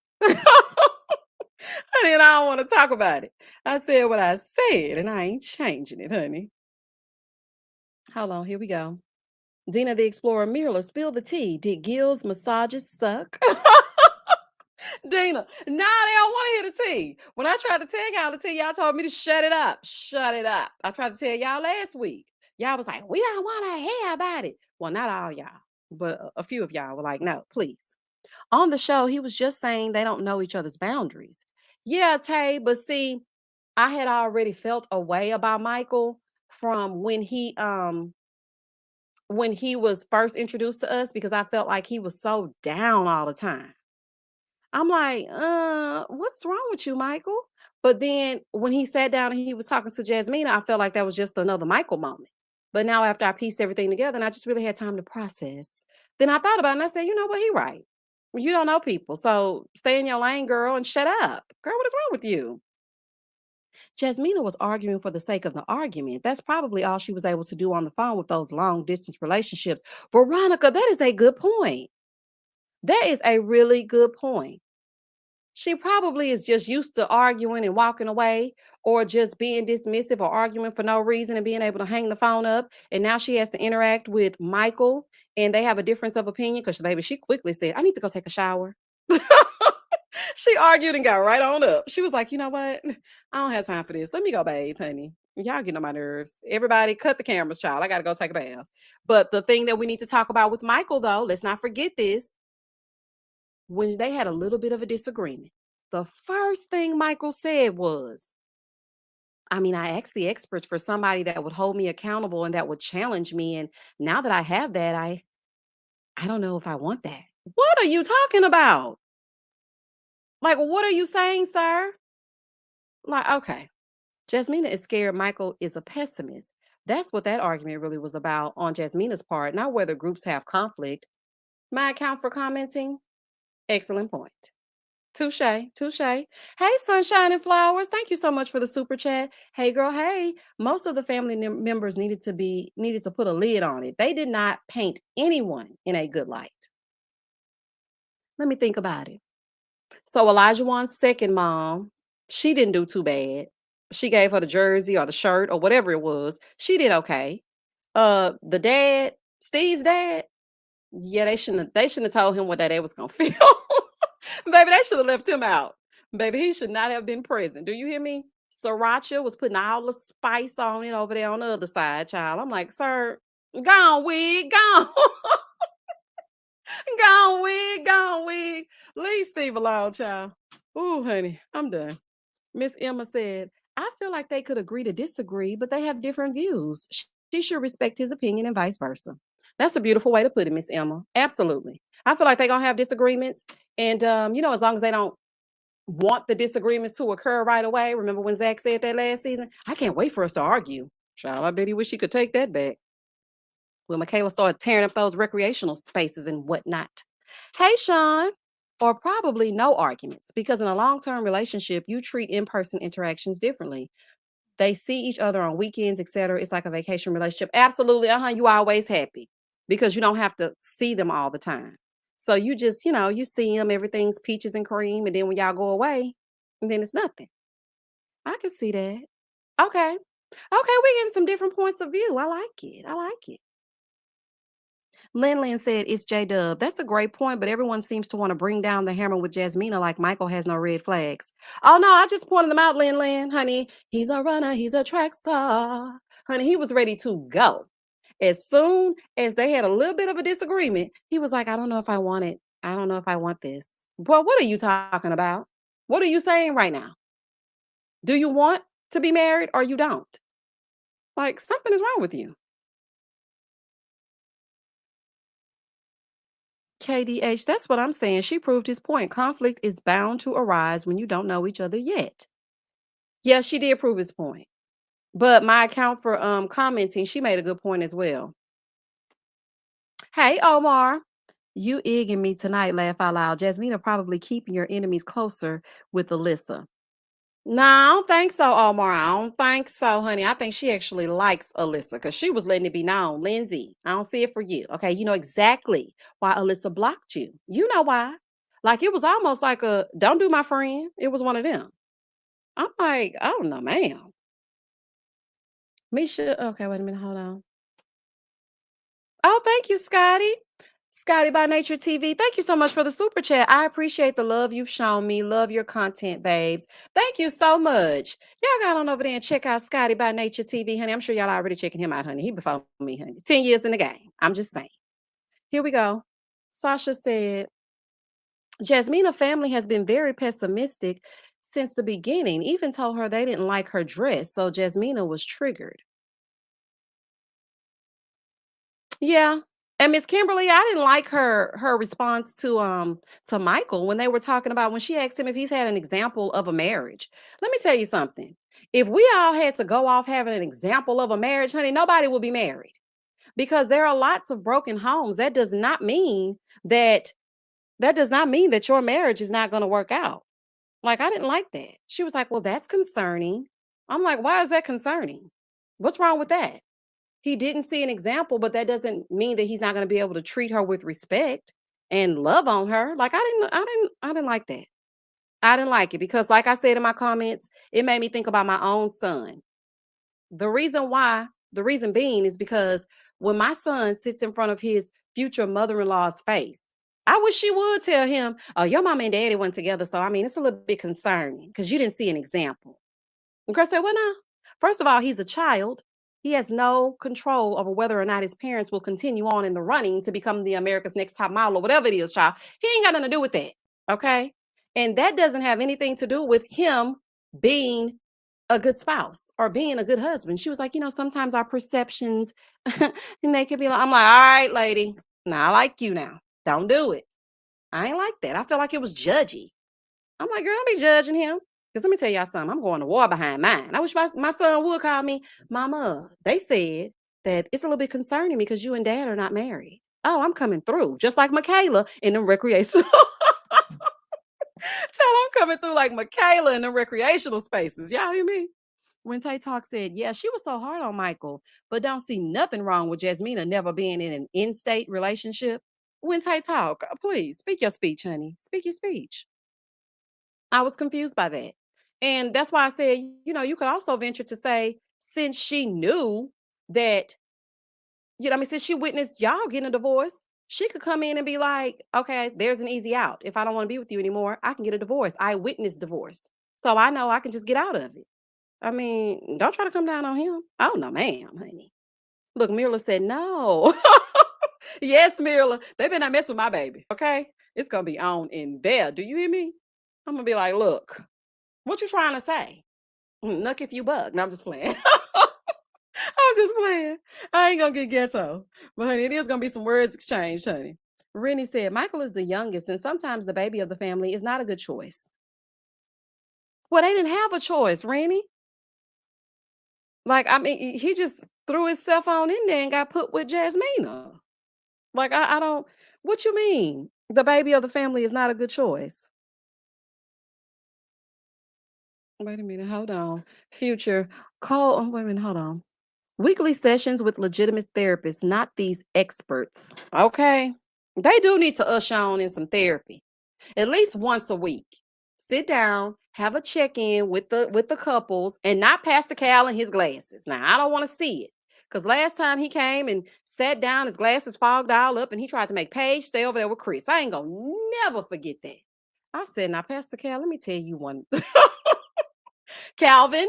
Honey, and I don't want to talk about it. I said what I said, and I ain't changing it, honey. Hold on, here we go. Dina the Explorer Mirla, spill the tea. Did Gil's massages suck? Dina, nah, they don't want to hear the tea. When I tried to tell y'all the tea, y'all told me to shut it up. Shut it up. I tried to tell y'all last week. Y'all was like, we don't want to hear about it. Well, not all y'all, but a few of y'all were like, no, please. On the show, he was just saying they don't know each other's boundaries. Yeah, Tay, but see, I had already felt a way about Michael from when he was first introduced to us because I felt like he was so down all the time. I'm like, what's wrong with you, Michael? But then when he sat down and he was talking to Jasmina, I felt like that was just another Michael moment. But now after I pieced everything together and I just really had time to process, then I thought about it and I said, you know what, he right. You don't know people. So stay in your lane, girl, and shut up. Girl, what is wrong with you? Jasmina was arguing for the sake of the argument. That's probably all she was able to do on the phone with those long distance relationships. Veronica, that is a good point. That is a really good point. She probably is just used to arguing and walking away or just being dismissive or arguing for no reason and being able to hang the phone up. And now she has to interact with Michael and they have a difference of opinion because, baby, she quickly said, I need to go take a shower. She argued and got right on up. She was like, you know what? I don't have time for this. Let me go bathe, honey. Y'all getting on my nerves. Everybody cut the cameras, child. I got to go take a bath. But the thing that we need to talk about with Michael, though, let's not forget this. When they had a little bit of a disagreement, the first thing Michael said was, I mean, I asked the experts for somebody that would hold me accountable and that would challenge me. And now that I have that, I don't know if I want that. What are you talking about? Like, what are you saying, sir? Like, okay. Jasmina is scared Michael is a pessimist. That's what that argument really was about on Jasmina's part, not whether groups have conflict. My account for commenting, excellent point. Touche, touche. Hey, sunshine and flowers. Thank you so much for the super chat. Hey, girl. Hey, most of the family members needed to put a lid on it. They did not paint anyone in a good light. Let me think about it. So Elijah Wan's second mom, she didn't do too bad. She gave her the jersey or the shirt or whatever it was. She did okay. The dad, Steve's dad, yeah, they shouldn't have told him what that they was gonna feel. Baby, they should have left him out. Baby, he should not have been present. Do you hear me? Sriracha was putting all the spice on it over there on the other side, child. I'm like, sir, go on, wig, go on. Go on, wig, go on, wig. Leave Steve alone, child. Ooh, honey, I'm done. Miss Emma said, I feel like they could agree to disagree, but they have different views. She should respect his opinion and vice versa. That's a beautiful way to put it, Miss Emma. Absolutely. I feel like they're going to have disagreements. And, as long as they don't want the disagreements to occur right away. Remember when Zach said that last season? I can't wait for us to argue. Child, I bet he wish he could take that back. When Michaela started tearing up those recreational spaces and whatnot. Hey, Sean. Or probably no arguments because in a long term relationship, you treat in person interactions differently. They see each other on weekends, etc. It's like a vacation relationship. Absolutely. You always happy because you don't have to see them all the time. So you just, you see them, everything's peaches and cream. And then when y'all go away, and then it's nothing. I can see that. Okay. Okay. We're getting some different points of view. I like it. I like it. Lin said, it's J Dub. That's a great point, but everyone seems to want to bring down the hammer with Jasmina like Michael has no red flags. Oh, no, I just pointed them out, Lin. Honey, he's a runner. He's a track star. Honey, he was ready to go. As soon as they had a little bit of a disagreement, he was like, I don't know if I want it. I don't know if I want this. Well, what are you talking about? What are you saying right now? Do you want to be married or you don't? Like, something is wrong with you. KDH, that's what I'm saying. She proved his point. Conflict is bound to arise when you don't know each other yet. Yeah, she did prove his point. But my account for commenting, she made a good point as well. Hey, Omar. You egging me tonight, laugh out loud. Jasmina probably keeping your enemies closer with Alyssa. No, I don't think so, Omar. I don't think so, honey. I think she actually likes Alyssa because she was letting it be known. Lindsay, I don't see it for you. Okay, you know exactly why Alyssa blocked you. You know why. Like it was almost like a don't do my friend. It was one of them. I'm like, oh no, ma'am. Misha, okay, wait a minute, hold on. Oh, thank you, Scotty. Scotty by Nature TV. Thank you so much for the super chat. I appreciate the love you've shown me. Love your content, babes. Thank you so much. Y'all got on over there and check out Scotty by Nature TV, honey. I'm sure y'all already checking him out, honey. He before me, honey. 10 years in the game. I'm just saying. Here we go. Sasha said, Jasmina family has been very pessimistic since the beginning. Even told her they didn't like her dress. So Jasmina was triggered. Yeah. And Miss Kimberly, I didn't like her response to Michael when they were talking about when she asked him if he's had an example of a marriage. Let me tell you something. If we all had to go off having an example of a marriage, honey, nobody will be married because there are lots of broken homes. That that does not mean that your marriage is not going to work out. Like I didn't like that. She was like, "Well, that's concerning." I'm like, "Why is that concerning? What's wrong with that?" He didn't see an example, but that doesn't mean that he's not gonna be able to treat her with respect and love on her. Like, I didn't like that. I didn't like it because like I said in my comments, it made me think about my own son. The reason being is because when my son sits in front of his future mother-in-law's face, I wish she would tell him, "Oh, your mom and daddy went together, so I mean, it's a little bit concerning because you didn't see an example." And Chris said, well, no. First of all, he's a child. He has no control over whether or not his parents will continue on in the running to become the America's Next Top Model or whatever it is, child. He ain't got nothing to do with that. Okay. And that doesn't have anything to do with him being a good spouse or being a good husband. She was like, sometimes our perceptions and they could be like, I'm like, all right, lady. Now I like you now. Don't do it. I ain't like that. I felt like it was judgy. I'm like, girl, don't be judging him. Because let me tell y'all something. I'm going to war behind mine. I wish my son would call me mama. They said that it's a little bit concerning because you and dad are not married. Oh, I'm coming through. Just like Michaela in the recreation. Child, I'm coming through like Michaela in the recreational spaces. Y'all hear me? When Tay Talk said, yeah, she was so hard on Michael, but don't see nothing wrong with Jasmina never being in an in-state relationship. When Tay Talk, please speak your speech, honey. Speak your speech. I was confused by that. And that's why I said, you could also venture to say, since she knew that, since she witnessed y'all getting a divorce, she could come in and be like, okay, there's an easy out. If I don't want to be with you anymore, I can get a divorce. I witnessed divorced. So I know I can just get out of it. I mean, don't try to come down on him. Oh, no, ma'am, honey. Look, Mirla said no. Yes, Mirla. They better not mess with my baby, okay? It's going to be on in there. Do you hear me? I'm going to be like, look, what you trying to say? Nuck if you bug. No, I'm just playing. I'm just playing. I ain't gonna get ghetto. But honey, it is gonna be some words exchanged, honey. Rennie said, Michael is the youngest, and sometimes the baby of the family is not a good choice. Well, they didn't have a choice, Rennie. Like, I mean, he just threw himself on in there and got put with Jasmina. Like, I don't, what you mean? The baby of the family is not a good choice. Wait a minute, hold on. Future, call, oh, wait a minute, hold on. Weekly sessions with legitimate therapists, not these experts. Okay. They do need to usher on in some therapy. At least once a week. Sit down, have a check-in with the couples, and not Pastor Cal and his glasses. Now, I don't want to see it. Because last time he came and sat down, his glasses fogged all up, and he tried to make Paige stay over there with Chris. I ain't gonna never forget that. I said, now, Pastor Cal, let me tell you one. Calvin,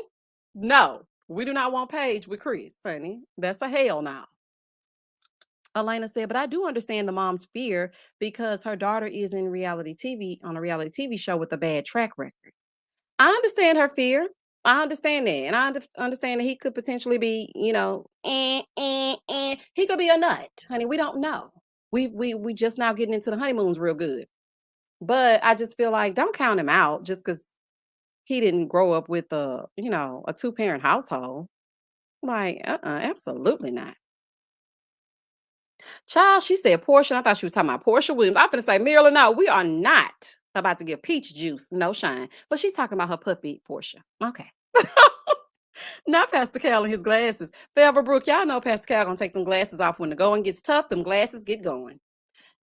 no, we do not want Paige with Chris, honey. That's a hell no. Elena said, but I do understand the mom's fear because her daughter is in reality TV on a reality TV show with a bad track record. I understand her fear. I understand that. And I understand that he could potentially be, he could be a nut. Honey, we don't know. We just now getting into the honeymoons real good. But I just feel like don't count him out just because he didn't grow up with a two-parent household. Like, absolutely not. Child, she said Portia. I thought she was talking about Portia Williams. I'm finna say, Marilyn, no, we are not about to give peach juice no shine. But she's talking about her puppy, Portia. Okay. Not Pastor Cal and his glasses. Forever Brook, y'all know Pastor Cal gonna take them glasses off when the going gets tough. Them glasses get going.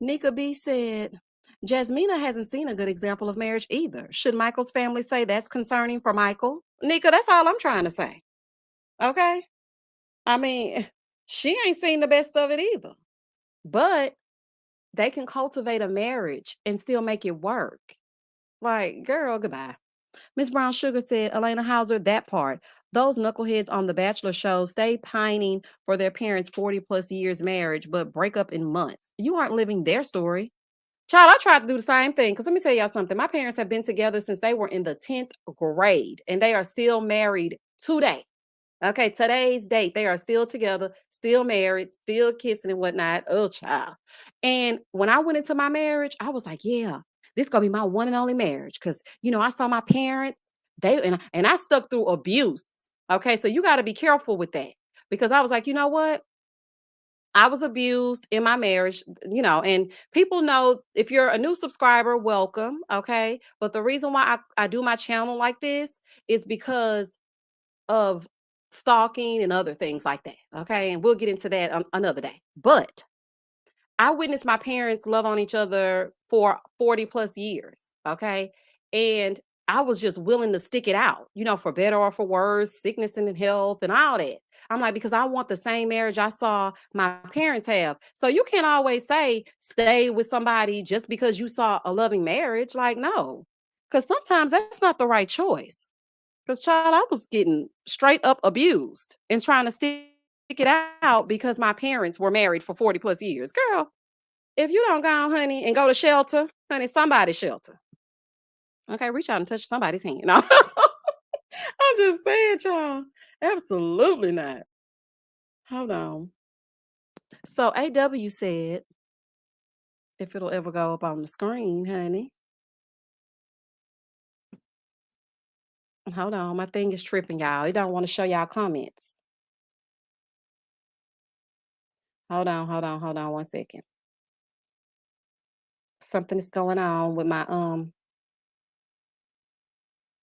Nika B said, Jasmina hasn't seen a good example of marriage either. Should Michael's family say that's concerning for Michael? Nika, that's all I'm trying to say. Okay? I mean, she ain't seen the best of it either. But they can cultivate a marriage and still make it work. Like, girl, goodbye. Miss Brown Sugar said, Elena Hauser, that part. Those knuckleheads on the Bachelor show stay pining for their parents' 40 plus years marriage, but break up in months. You aren't living their story. Child, I tried to do the same thing. Because let me tell y'all something. My parents have been together since they were in the 10th grade, and they are still married today. Okay, today's date, they are still together, still married, still kissing and whatnot. Oh, child. And when I went into my marriage, I was like, yeah, this gonna be my one and only marriage. Cause I saw my parents, and I stuck through abuse. Okay, so you gotta be careful with that. Because I was like, you know what? I was abused in my marriage, and people know if you're a new subscriber, welcome. Okay. But the reason why I do my channel like this is because of stalking and other things like that. Okay. And we'll get into that another day. But I witnessed my parents love on each other for 40 plus years. Okay. And I was just willing to stick it out, for better or for worse, sickness and health and all that. I'm like, because I want the same marriage I saw my parents have. So you can't always say stay with somebody just because you saw a loving marriage. Like, no, because sometimes that's not the right choice. Because, child, I was getting straight up abused and trying to stick it out because my parents were married for 40 plus years. Girl, if you don't go on, honey, and go to shelter, honey, somebody's shelter. Okay, reach out and touch somebody's hand. No. I'm just saying, child. Absolutely not. Hold on. So AW said, if it'll ever go up on the screen, honey. Hold on. My thing is tripping, y'all. It don't want to show y'all comments. Hold on 1 second. Something is going on with my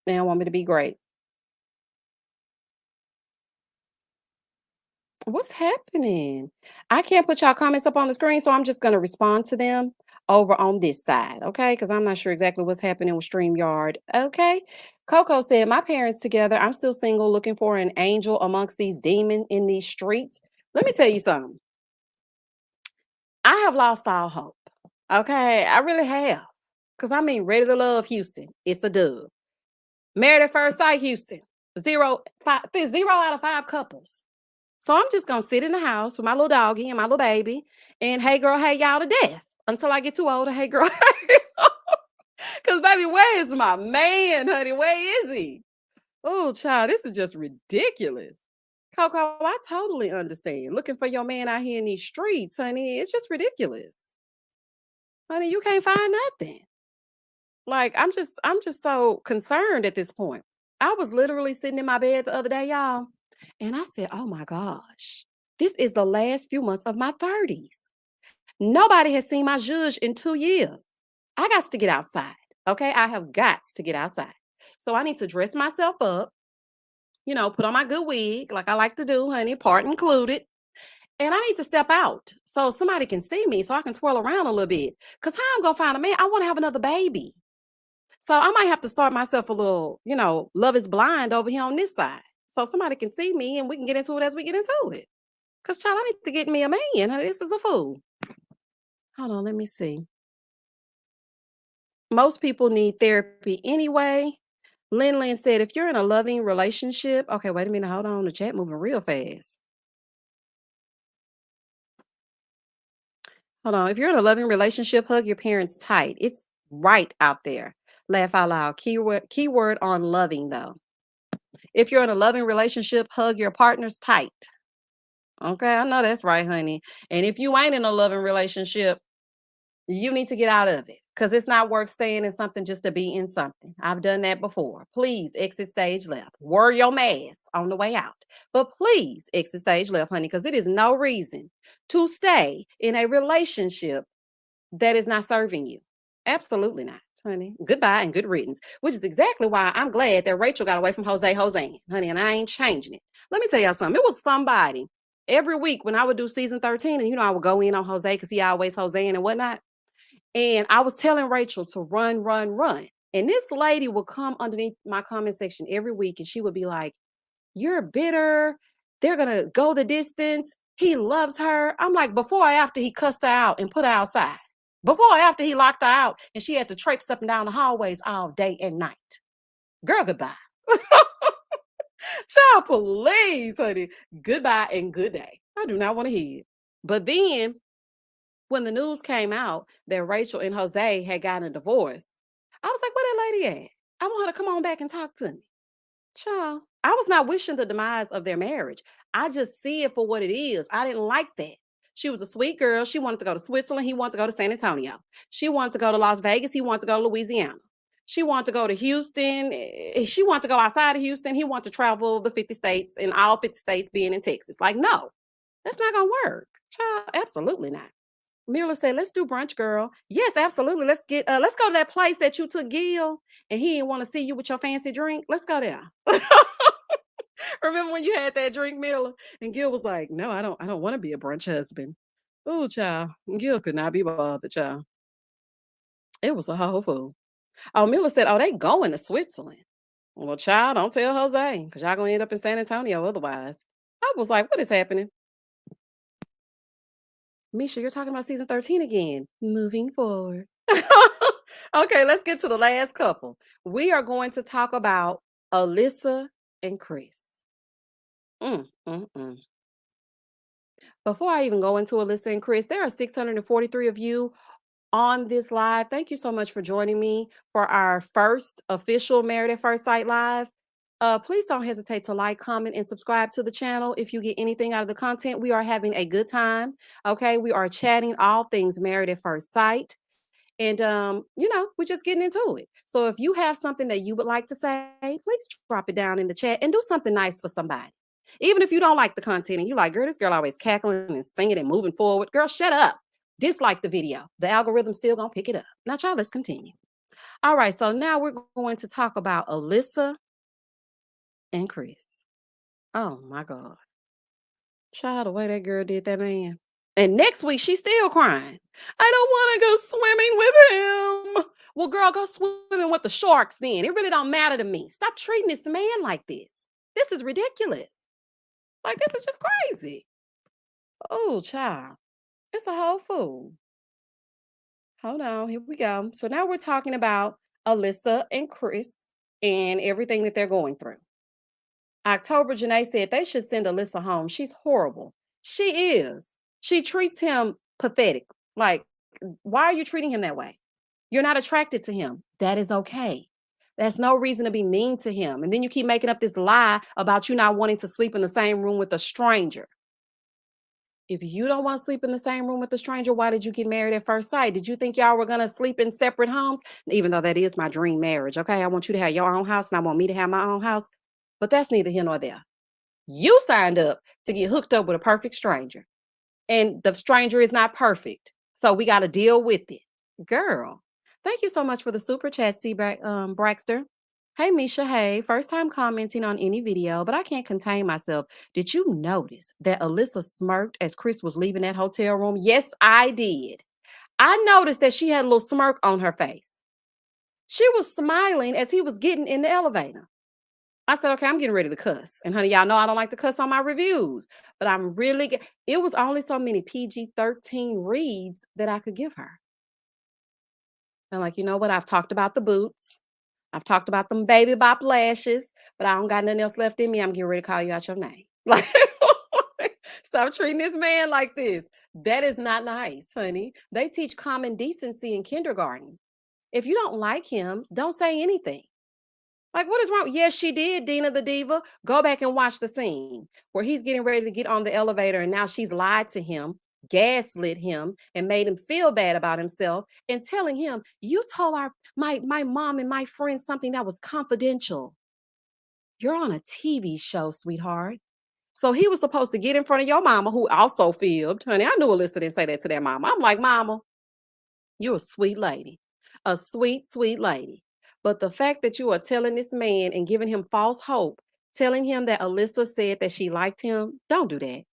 They don't want me to be great. What's happening? I can't put y'all comments up on the screen, so I'm just gonna respond to them over on this side, okay? Because I'm not sure exactly what's happening with StreamYard. Okay. Coco said, my parents together. I'm still single, looking for an angel amongst these demons in these streets. Let me tell you something. I have lost all hope. Okay. I really have. Because I mean, Ready to Love Houston. It's a dub. Married at First Sight Houston. Zero out of five couples. So I'm just gonna sit in the house with my little doggy and my little baby and hey girl, hey y'all to death until I get too old. Hey girl, because baby, where is my man, honey? Where is he? Oh, child, this is just ridiculous. Coco, I totally understand. Looking for your man out here in these streets, honey, it's just ridiculous. Honey, you can't find nothing. Like I'm just so concerned at this point. I was literally sitting in my bed the other day, y'all, and I said, "Oh my gosh, this is the last few months of my 30s. Nobody has seen my judge in 2 years. I got to get outside. Okay, I have got to get outside. So I need to dress myself up, put on my good wig, like I like to do, honey, part included. And I need to step out so somebody can see me, so I can twirl around a little bit. Cause how I'm gonna find a man? I want to have another baby. So I might have to start myself a little, love is blind over here on this side. So somebody can see me and we can get into it as we get into it. Cause child, I need to get me a man. Honey, this is a fool. Hold on, let me see. Most people need therapy anyway. Lin said, if you're in a loving relationship, okay, wait a minute, hold on. The chat moving real fast. Hold on. If you're in a loving relationship, hug your parents tight. It's right out there. Laugh out loud. Keyword on loving though. If you're in a loving relationship, hug your partners tight. Okay, I know that's right, honey. And if you ain't in a loving relationship, you need to get out of it because it's not worth staying in something just to be in something. I've done that before. Please exit stage left. Wear your mask on the way out. But please exit stage left, honey, because it is no reason to stay in a relationship that is not serving you. Absolutely not, honey. Goodbye and good riddance, which is exactly why I'm glad that Rachel got away from Jose, honey, and I ain't changing it. Let me tell y'all something. It was somebody every week when I would do season 13, and I would go in on Jose because he always Jose and whatnot. And I was telling Rachel to run, run, run. And this lady would come underneath my comment section every week and she would be like, you're bitter. They're going to go the distance. He loves her. I'm like, before or after he cussed her out and put her outside? Before or after he locked her out and she had to traipse up and down the hallways all day and night? Girl, goodbye. Child, please, honey. Goodbye and good day. I do not want to hear it. But then when the news came out that Rachel and Jose had gotten a divorce, I was like, where that lady at? I want her to come on back and talk to me. Child, I was not wishing the demise of their marriage. I just see it for what it is. I didn't like that. She was a sweet girl. She wanted to go to Switzerland. He wanted to go to San Antonio. She wanted to go to Las Vegas. He wanted to go to Louisiana. She wanted to go to Houston. She wanted to go outside of Houston. He wanted to travel the 50 states and all 50 states being in Texas. Like, no, that's not going to work. Child, absolutely not. Mila said, "Let's do brunch, girl." Yes, absolutely. Let's go to that place that you took Gil and he didn't want to see you with your fancy drink. Let's go there. Remember when you had that drink, Mila? And Gil was like, "No, I don't want to be a brunch husband." Oh, child. Gil could not be bothered, child. It was a whole fool. Oh, Mila said, "Oh, they going to Switzerland." Well, child, don't tell Jose, because y'all gonna end up in San Antonio otherwise. I was like, what is happening? Misha, you're talking about season 13 again. Moving forward. Okay, let's get to the last couple. We are going to talk about Alyssa and Chris. Mm, mm, mm. Before I even go into Alyssa and Chris, there are 643 of you on this live. Thank you so much for joining me for our first official Married at First Sight live. Please don't hesitate to like, comment, and subscribe to the channel if you get anything out of the content. We are having a good time. Okay, we are chatting all things Married at First Sight. And we're just getting into it. So if you have something that you would like to say, please drop it down in the chat and do something nice for somebody. Even if you don't like the content and you like, girl, this girl always cackling and singing and moving forward. Girl, shut up. Dislike the video. The algorithm's still gonna pick it up. Now, child, let's continue. All right, so now we're going to talk about Alyssa and Chris. Oh my God. Child, the way that girl did that man. And next week, she's still crying. I don't want to go swimming with him. Well, girl, go swimming with the sharks then. It really don't matter to me. Stop treating this man like this. This is ridiculous. Like, this is just crazy. Oh, child. It's a whole fool. Hold on. Here we go. So now we're talking about Alyssa and Chris and everything that they're going through. October, Janae said they should send Alyssa home. She's horrible. She is. She treats him pathetic. Like, why are you treating him that way? You're not attracted to him. That is okay. That's no reason to be mean to him. And then you keep making up this lie about you not wanting to sleep in the same room with a stranger. If you don't want to sleep in the same room with a stranger, why did you get married at first sight? Did you think y'all were going to sleep in separate homes? Even though that is my dream marriage, okay? I want you to have your own house and I want me to have my own house. But that's neither here nor there. You signed up to get hooked up with a perfect stranger, and the stranger is not perfect. So we got to deal with it. Girl, thank you so much for the super chat, Braxter. Hey, Misha. Hey, first time commenting on any video, but I can't contain myself. Did you notice that Alyssa smirked as Chris was leaving that hotel room? Yes, I did. I noticed that she had a little smirk on her face. She was smiling as he was getting in the elevator. I said, okay, I'm getting ready to cuss. And honey, y'all know I don't like to cuss on my reviews, but I'm really, it was only so many PG-13 reads that I could give her. I'm like, you know what? I've talked about the boots. I've talked about them baby bop lashes, but I don't got nothing else left in me. I'm getting ready to call you out your name. Like, stop treating this man like this. That is not nice, honey. They teach common decency in kindergarten. If you don't like him, don't say anything. Like, what is wrong? Yes, she did, Dina the Diva. Go back and watch the scene where he's getting ready to get on the elevator and now she's lied to him, gaslit him, and made him feel bad about himself and telling him, you told my mom and my friends something that was confidential. You're on a TV show, sweetheart. So he was supposed to get in front of your mama, who also filmed. Honey, I knew Alyssa didn't say that to their mama. I'm like, mama, you're a sweet lady, a sweet, sweet lady. But the fact that you are telling this man and giving him false hope, telling him that Alyssa said that she liked him, don't do that.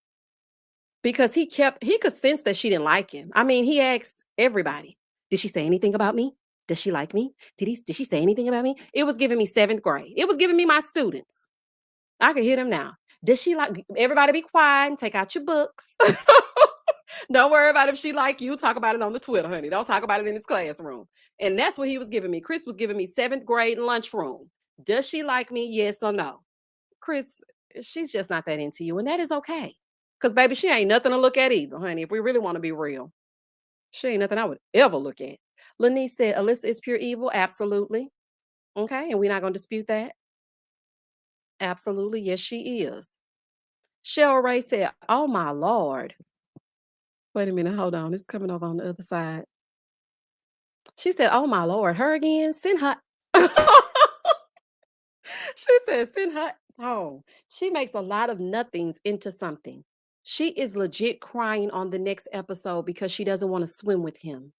Because he could sense that she didn't like him. I mean, he asked everybody, did she say anything about me? Does she like me? Did she say anything about me? It was giving me seventh grade. It was giving me my students. I can hear them now. Does she like everybody be quiet and take out your books? Don't worry about if she like you. Talk about it on the Twitter, honey. Don't talk about it in his classroom. And that's what he was giving me. Chris was giving me seventh grade lunchroom. Does she like me? Yes or no? Chris, she's just not that into you. And that is okay. Because, baby, she ain't nothing to look at either, honey. If we really want to be real, she ain't nothing I would ever look at. Lanice said, Alyssa is pure evil. Absolutely. Okay. And we're not going to dispute that. Absolutely. Yes, she is. Cheryl Ray said, oh, my Lord. Wait a minute. Hold on. It's coming over on the other side. She said, oh, my Lord. Her again? Send her. She said, send her home. She makes a lot of nothings into something. She is legit crying on the next episode because she doesn't want to swim with him.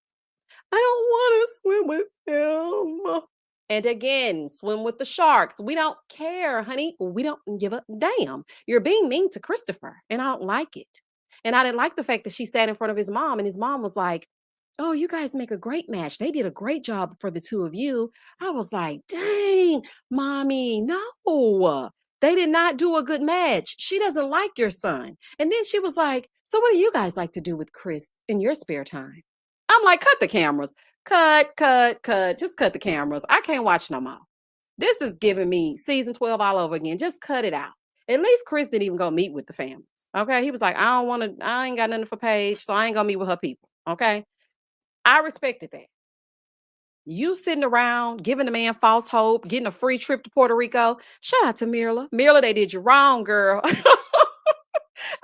I don't want to swim with him. And again, swim with the sharks. We don't care, honey. We don't give a damn. You're being mean to Christopher, and I don't like it. And I didn't like the fact that she sat in front of his mom, and his mom was like, oh, you guys make a great match. They did a great job for the two of you. I was like, dang, mommy, no. They did not do a good match. She doesn't like your son. And then she was like, so what do you guys like to do with Chris in your spare time? I'm like, cut the cameras. Cut, cut, cut. Just cut the cameras. I can't watch no more. This is giving me season 12 all over again. Just cut it out. At least Chris didn't even go meet with the families. Okay. He was like, I don't want to, I ain't got nothing for Paige, so I ain't gonna meet with her people. Okay. I respected that. You sitting around giving the man false hope, getting a free trip to Puerto Rico. Shout out to Mirla. Mirla, they did you wrong, girl.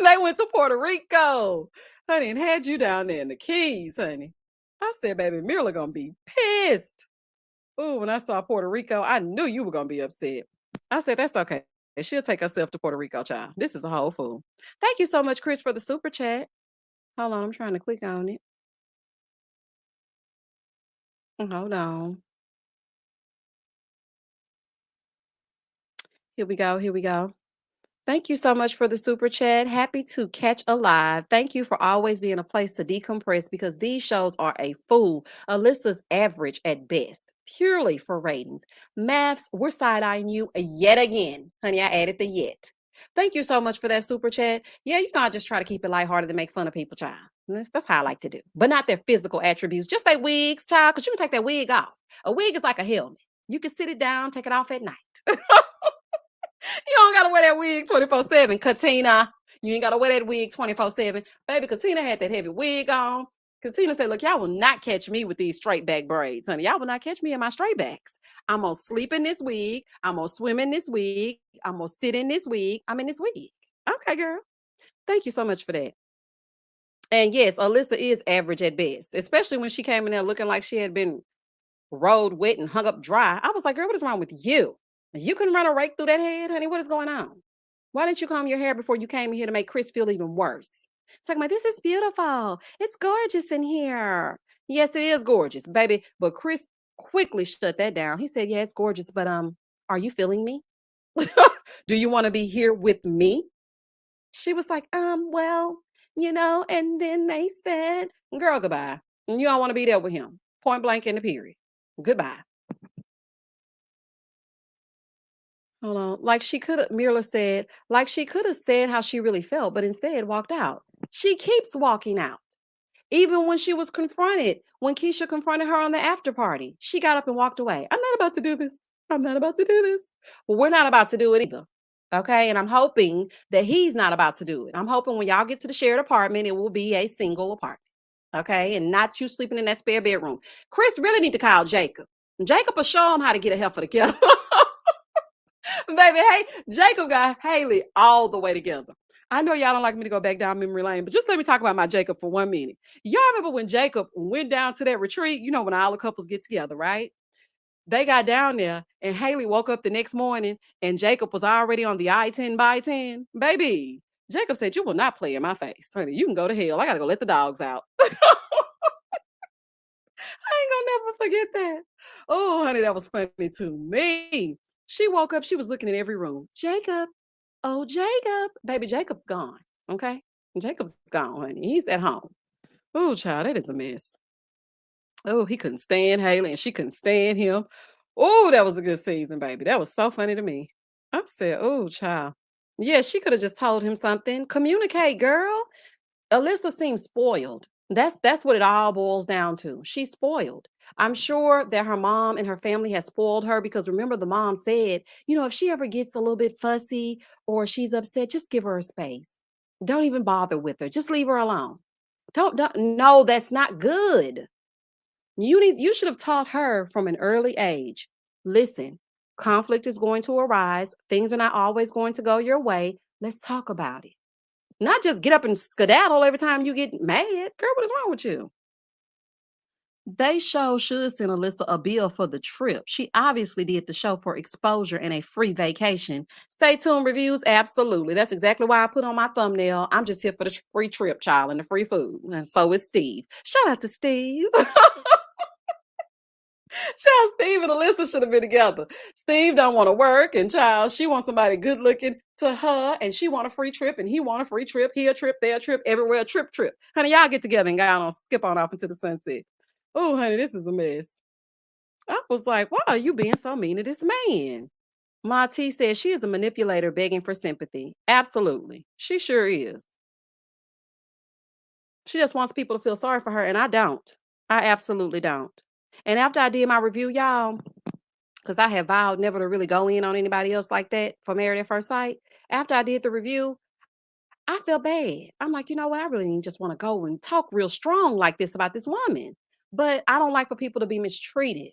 They went to Puerto Rico. Honey, and had you down there in the Keys, honey. I said, baby, Mirla gonna be pissed. Ooh, when I saw Puerto Rico, I knew you were gonna be upset. I said, that's okay. She'll take herself to Puerto Rico, child. This is a whole fool. Thank you so much, Chris, for the super chat. Hold on, I'm trying to click on it. Hold on. Here we go. Here we go. Thank you so much for the super chat. Happy to catch a live. Thank you for always being a place to decompress because these shows are a fool. Alyssa's average at best, purely for ratings. Maths, we're side eyeing you yet again. Honey, I added the yet. Thank you so much for that super chat. Yeah, you know, I just try to keep it lighthearted to make fun of people, child. That's how I like to do. But not their physical attributes, just their wigs, child, because you can take that wig off. A wig is like a helmet. You can sit it down, take it off at night. You don't gotta wear that wig 24/7, Katina. You ain't gotta wear that wig 24/7. Baby, Katina had that heavy wig on. Katina said, look, y'all will not catch me with these straight back braids, honey. Y'all will not catch me in my straight backs. I'm gonna sleep in this wig. I'm gonna swim in this wig. I'm gonna sit in this wig. I'm in this wig. Okay, girl. Thank you so much for that. And yes, Alyssa is average at best, especially when she came in there looking like she had been rolled wet and hung up dry. I was like, girl, what is wrong with you? You can run a rake through that head, honey. What is going on? Why didn't you comb your hair before you came in here to make Chris feel even worse? Talking about this is beautiful. It's gorgeous in here. Yes, it is gorgeous, baby. But Chris quickly shut that down. He said, yeah, it's gorgeous, but are you feeling me? Do you want to be here with me? She was like, well, and then they said, girl, goodbye. You don't want to be there with him. Point blank in the period. Goodbye. Hold on. Like she could have, Mirla said, like she could have said how she really felt, but instead walked out. She keeps walking out. Even when she was confronted, when Keisha confronted her on the after party, she got up and walked away. I'm not about to do this. I'm not about to do this. Well, we're not about to do it either. Okay. And I'm hoping that he's not about to do it. I'm hoping when y'all get to the shared apartment, it will be a single apartment. Okay. And not you sleeping in that spare bedroom. Chris really need to call Jacob. Jacob will show him how to get a heifer together. Baby, hey, Jacob got Haley all the way together. I know y'all don't like me to go back down memory lane, but just let me talk about my Jacob for 1 minute. Y'all remember when Jacob went down to that retreat? You know, when all the couples get together, right? They got down there and Haley woke up the next morning and Jacob was already on the I-10 by 10. Baby, Jacob said, you will not play in my face. Honey, you can go to hell. I got to go let the dogs out. I ain't gonna never forget that. Oh, honey, that was funny to me. She woke up, she was looking in every room. Jacob, oh, Jacob. Baby, Jacob's gone. Okay. Jacob's gone, honey. He's at home. Oh, child, that is a mess. Oh, he couldn't stand Haley and she couldn't stand him. Oh, that was a good season, baby. That was so funny to me. I said, oh, child. Yeah, she could have just told him something. Communicate, girl. Alyssa seems spoiled. That's what it all boils down to. She's spoiled. I'm sure that her mom and her family has spoiled her because remember the mom said, if she ever gets a little bit fussy or she's upset, just give her a space. Don't even bother with her. Just leave her alone. Don't no, that's not good. You should have taught her from an early age. Listen, conflict is going to arise. Things are not always going to go your way. Let's talk about it. Not just get up and skedaddle every time you get mad. Girl, what is wrong with you? They should send Alyssa a bill for the trip. She obviously did the show for exposure and a free vacation. Stay tuned, reviews. Absolutely. That's exactly why I put on my thumbnail. I'm just here for the free trip, child, and the free food. And so is Steve. Shout out to Steve. Child, Steve and Alyssa should have been together. Steve don't want to work, and child, she wants somebody good looking to her, and she want a free trip, and he want a free trip. Here a trip, there a trip, everywhere a trip. Honey, y'all get together and go on, skip on off into the sunset. Oh, honey, this is a mess. I was like, why are you being so mean to this man? Ma T says she is a manipulator begging for sympathy. Absolutely. She sure is. She just wants people to feel sorry for her, and I don't. I absolutely don't. And after I did my review, y'all, because I had vowed never to really go in on anybody else like that for Married at First Sight. After I did the review, I felt bad. I'm like, you know what? I really just want to go and talk real strong like this about this woman. But I don't like for people to be mistreated.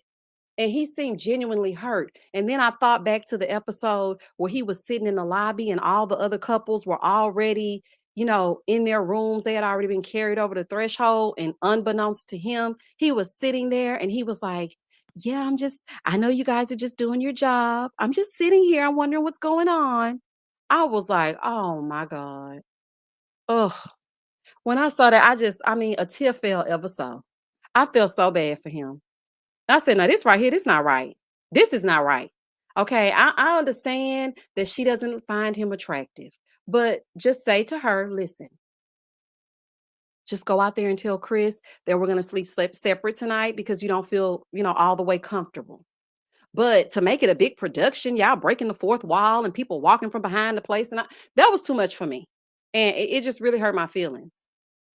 And he seemed genuinely hurt. And then I thought back to the episode where he was sitting in the lobby and all the other couples were already, in their rooms. They had already been carried over the threshold. And unbeknownst to him, he was sitting there and he was like, yeah, I know you guys are just doing your job. I'm just sitting here. I'm wondering what's going on. I was like, oh my God. Ugh. When I saw that, a tear fell ever so. I felt so bad for him. I said, now this right here, this not right. This is not right. Okay, I understand that she doesn't find him attractive, but just say to her, listen, just go out there and tell Chris that we're gonna sleep separate tonight because you don't feel, all the way comfortable. But to make it a big production, y'all breaking the fourth wall and people walking from behind the place, and that was too much for me. And it just really hurt my feelings.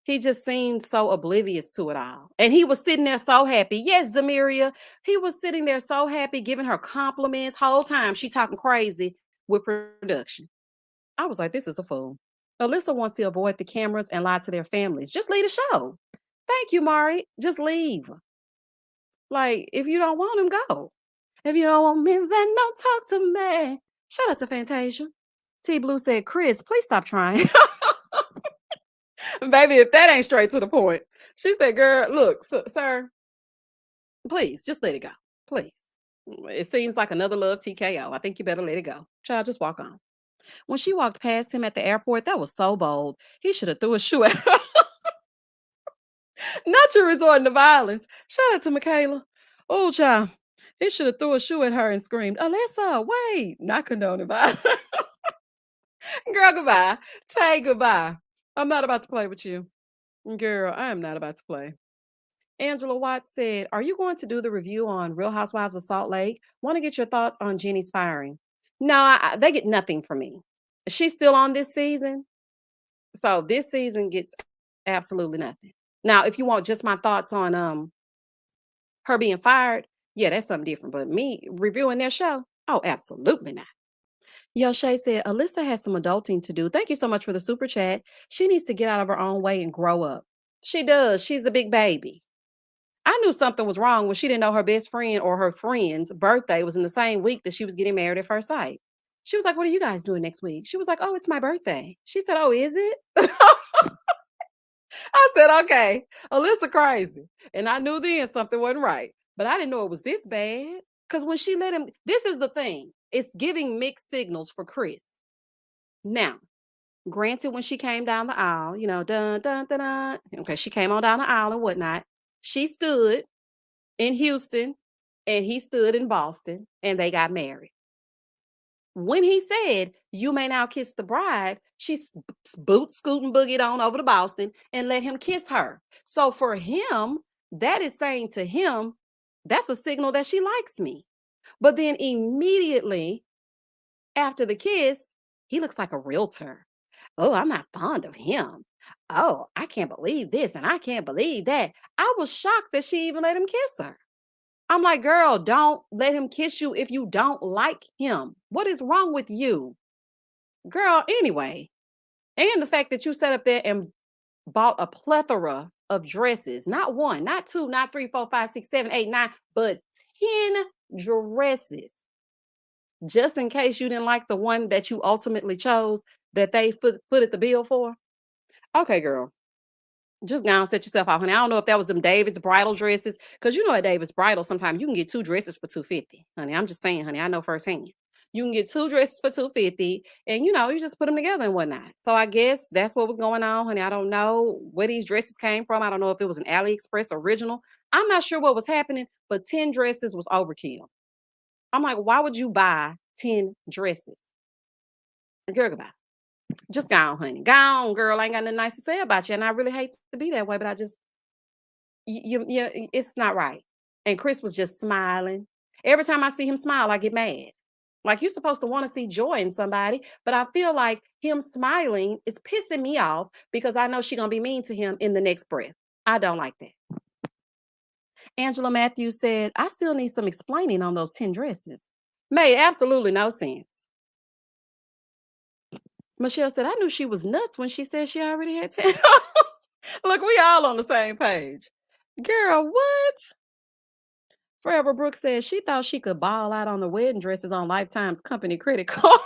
He just seemed so oblivious to it all. And he was sitting there so happy. Yes, Zamiria, he was sitting there so happy, giving her compliments whole time. She talking crazy with production. I was like, this is a fool. Alyssa wants to avoid the cameras and lie to their families. Just leave the show. Thank you, Mari. Just leave. Like, if you don't want him, go. If you don't want me, then don't talk to me. Shout out to Fantasia. T Blue said, Chris, please stop trying. Baby, if that ain't straight to the point. She said, girl, look, sir, please just let it go. Please. It seems like another love TKO. I think you better let it go. Child, just walk on. When she walked past him at the airport, that was so bold. He should have threw a shoe at her. Not you resorting to violence. Shout out to Michaela. Oh, child. He should have threw a shoe at her and screamed, Alyssa, wait. Not condoning violence. Girl, goodbye. Tay, goodbye. I'm not about to play with you. Girl, I am not about to play. Angela Watts said, are you going to do the review on Real Housewives of Salt Lake? Want to get your thoughts on Jenny's firing? No, they get nothing from me. She's still on this season. So this season gets absolutely nothing. Now, if you want just my thoughts on her being fired, yeah, that's something different. But me reviewing their show, oh, absolutely not. Yo, Shay said, Alyssa has some adulting to do. Thank you so much for the super chat. She needs to get out of her own way and grow up. She does. She's a big baby. I knew something was wrong when she didn't know her best friend or her friend's birthday was in the same week that she was getting married at first sight. She was like, what are you guys doing next week? She was like, oh, it's my birthday. She said, oh, is it? I said, okay, Alyssa crazy. And I knew then something wasn't right. But I didn't know it was this bad. Because when she let him, this is the thing. It's giving mixed signals for Chris. Now, granted, when she came down the aisle, dun, dun, dun, dun. Okay, she came on down the aisle and whatnot. She stood in Houston and he stood in Boston and they got married. When he said, you may now kiss the bride, she boot scooting boogied on over to Boston and let him kiss her. So for him, that is saying to him, that's a signal that she likes me. But then immediately after the kiss, he looks like a realtor. Oh, I'm not fond of him. Oh, I can't believe this and I can't believe that. I was shocked that she even let him kiss her. I'm like, girl, don't let him kiss you if you don't like him. What is wrong with you? Girl, anyway. And the fact that you sat up there and bought a plethora of dresses, not one, not two, not three, four, five, six, seven, eight, nine, but 10 dresses. Just in case you didn't like the one that you ultimately chose that they footed the bill for. Okay, girl. Just go and set yourself out, honey. I don't know if that was them David's bridal dresses, because at David's bridal, sometimes you can get two dresses for $250, honey. I'm just saying, honey. I know firsthand. You can get two dresses for $250, and you just put them together and whatnot. So I guess that's what was going on, honey. I don't know where these dresses came from. I don't know if it was an AliExpress original. I'm not sure what was happening, but 10 dresses was overkill. I'm like, why would you buy 10 dresses? Girl, goodbye. Just go on, honey. Go on, girl. I ain't got nothing nice to say about you. And I really hate to be that way, but I just, it's not right. And Chris was just smiling. Every time I see him smile, I get mad. Like, you're supposed to want to see joy in somebody, but I feel like him smiling is pissing me off because I know she's going to be mean to him in the next breath. I don't like that. Angela Matthews said, I still need some explaining on those 10 dresses. Made absolutely no sense. Michelle said, I knew she was nuts when she said she already had 10. Look, we all on the same page. Girl, what? Forever Brooks said she thought she could ball out on the wedding dresses on Lifetime's company credit card.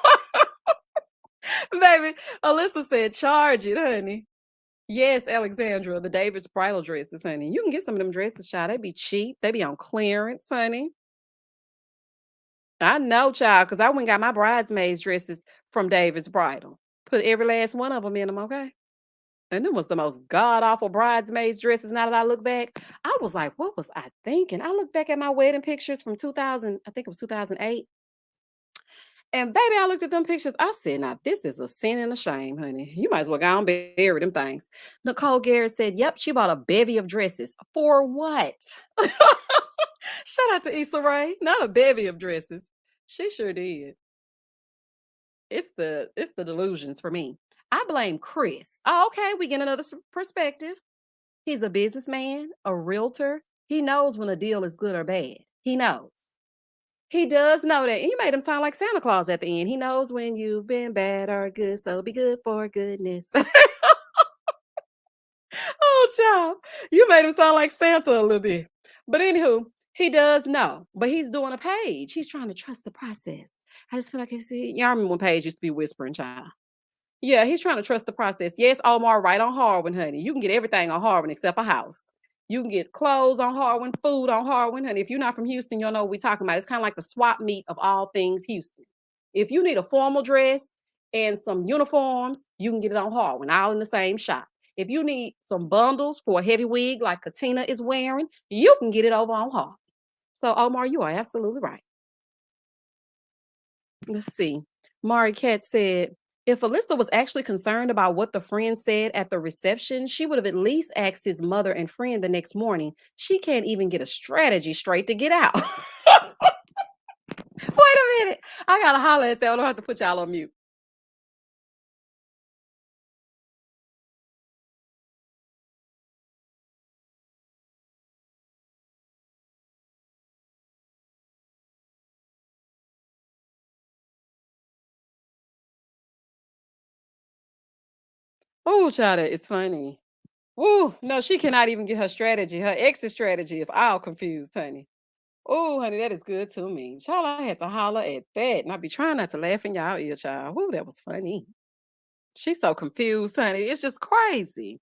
Baby, Alyssa said, charge it, honey. Yes, Alexandra, the David's bridal dresses, honey. You can get some of them dresses, child. They be cheap. They be on clearance, honey. I know, child, because I went and got my bridesmaids dresses from David's Bridal. Put every last one of them in them, okay? And them was the most god-awful bridesmaids dresses now that I look back. I was like, what was I thinking? I look back at my wedding pictures from 2000, I think it was 2008. And baby, I looked at them pictures. I said, now this is a sin and a shame, honey. You might as well go and bury them things. Nicole Garrett said, yep, she bought a bevy of dresses. For what? Shout out to Issa Rae. Not a bevy of dresses. She sure did. It's the delusions for me. I blame Chris. Oh, okay, we get another perspective. He's a businessman, a realtor. He knows when a deal is good or bad. He knows. He does know that. And you made him sound like Santa Claus at the end. He knows when you've been bad or good, so be good for goodness. Oh, child. You made him sound like Santa a little bit. But anywho, he does know. But he's doing a page. He's trying to trust the process. I just feel like I see. Y'all remember when Paige used to be whispering, child? Yeah, he's trying to trust the process. Yes, Omar, right on Harwin, honey. You can get everything on Harwin except a house. You can get clothes on Harwin, food on Harwin, honey. If you're not from Houston, you'll know what we're talking about. It's kind of like the swap meet of all things Houston. If you need a formal dress and some uniforms, you can get it on Harwin, all in the same shop. If you need some bundles for a heavy wig like Katina is wearing, you can get it over on Harwin. So, Omar, you are absolutely right. Let's see. Mari Cat said, if Alyssa was actually concerned about what the friend said at the reception, she would have at least asked his mother and friend the next morning. She can't even get a strategy straight to get out. Wait a minute. I gotta holler at that. I don't have to put y'all on mute. Oh, child, it's funny. Ooh, no, she cannot even get her strategy. Her exit strategy is all confused, honey. Oh, honey, that is good to me. Child, I had to holler at that. And I be trying not to laugh in y'all ear, child. Ooh, that was funny. She's so confused, honey. It's just crazy.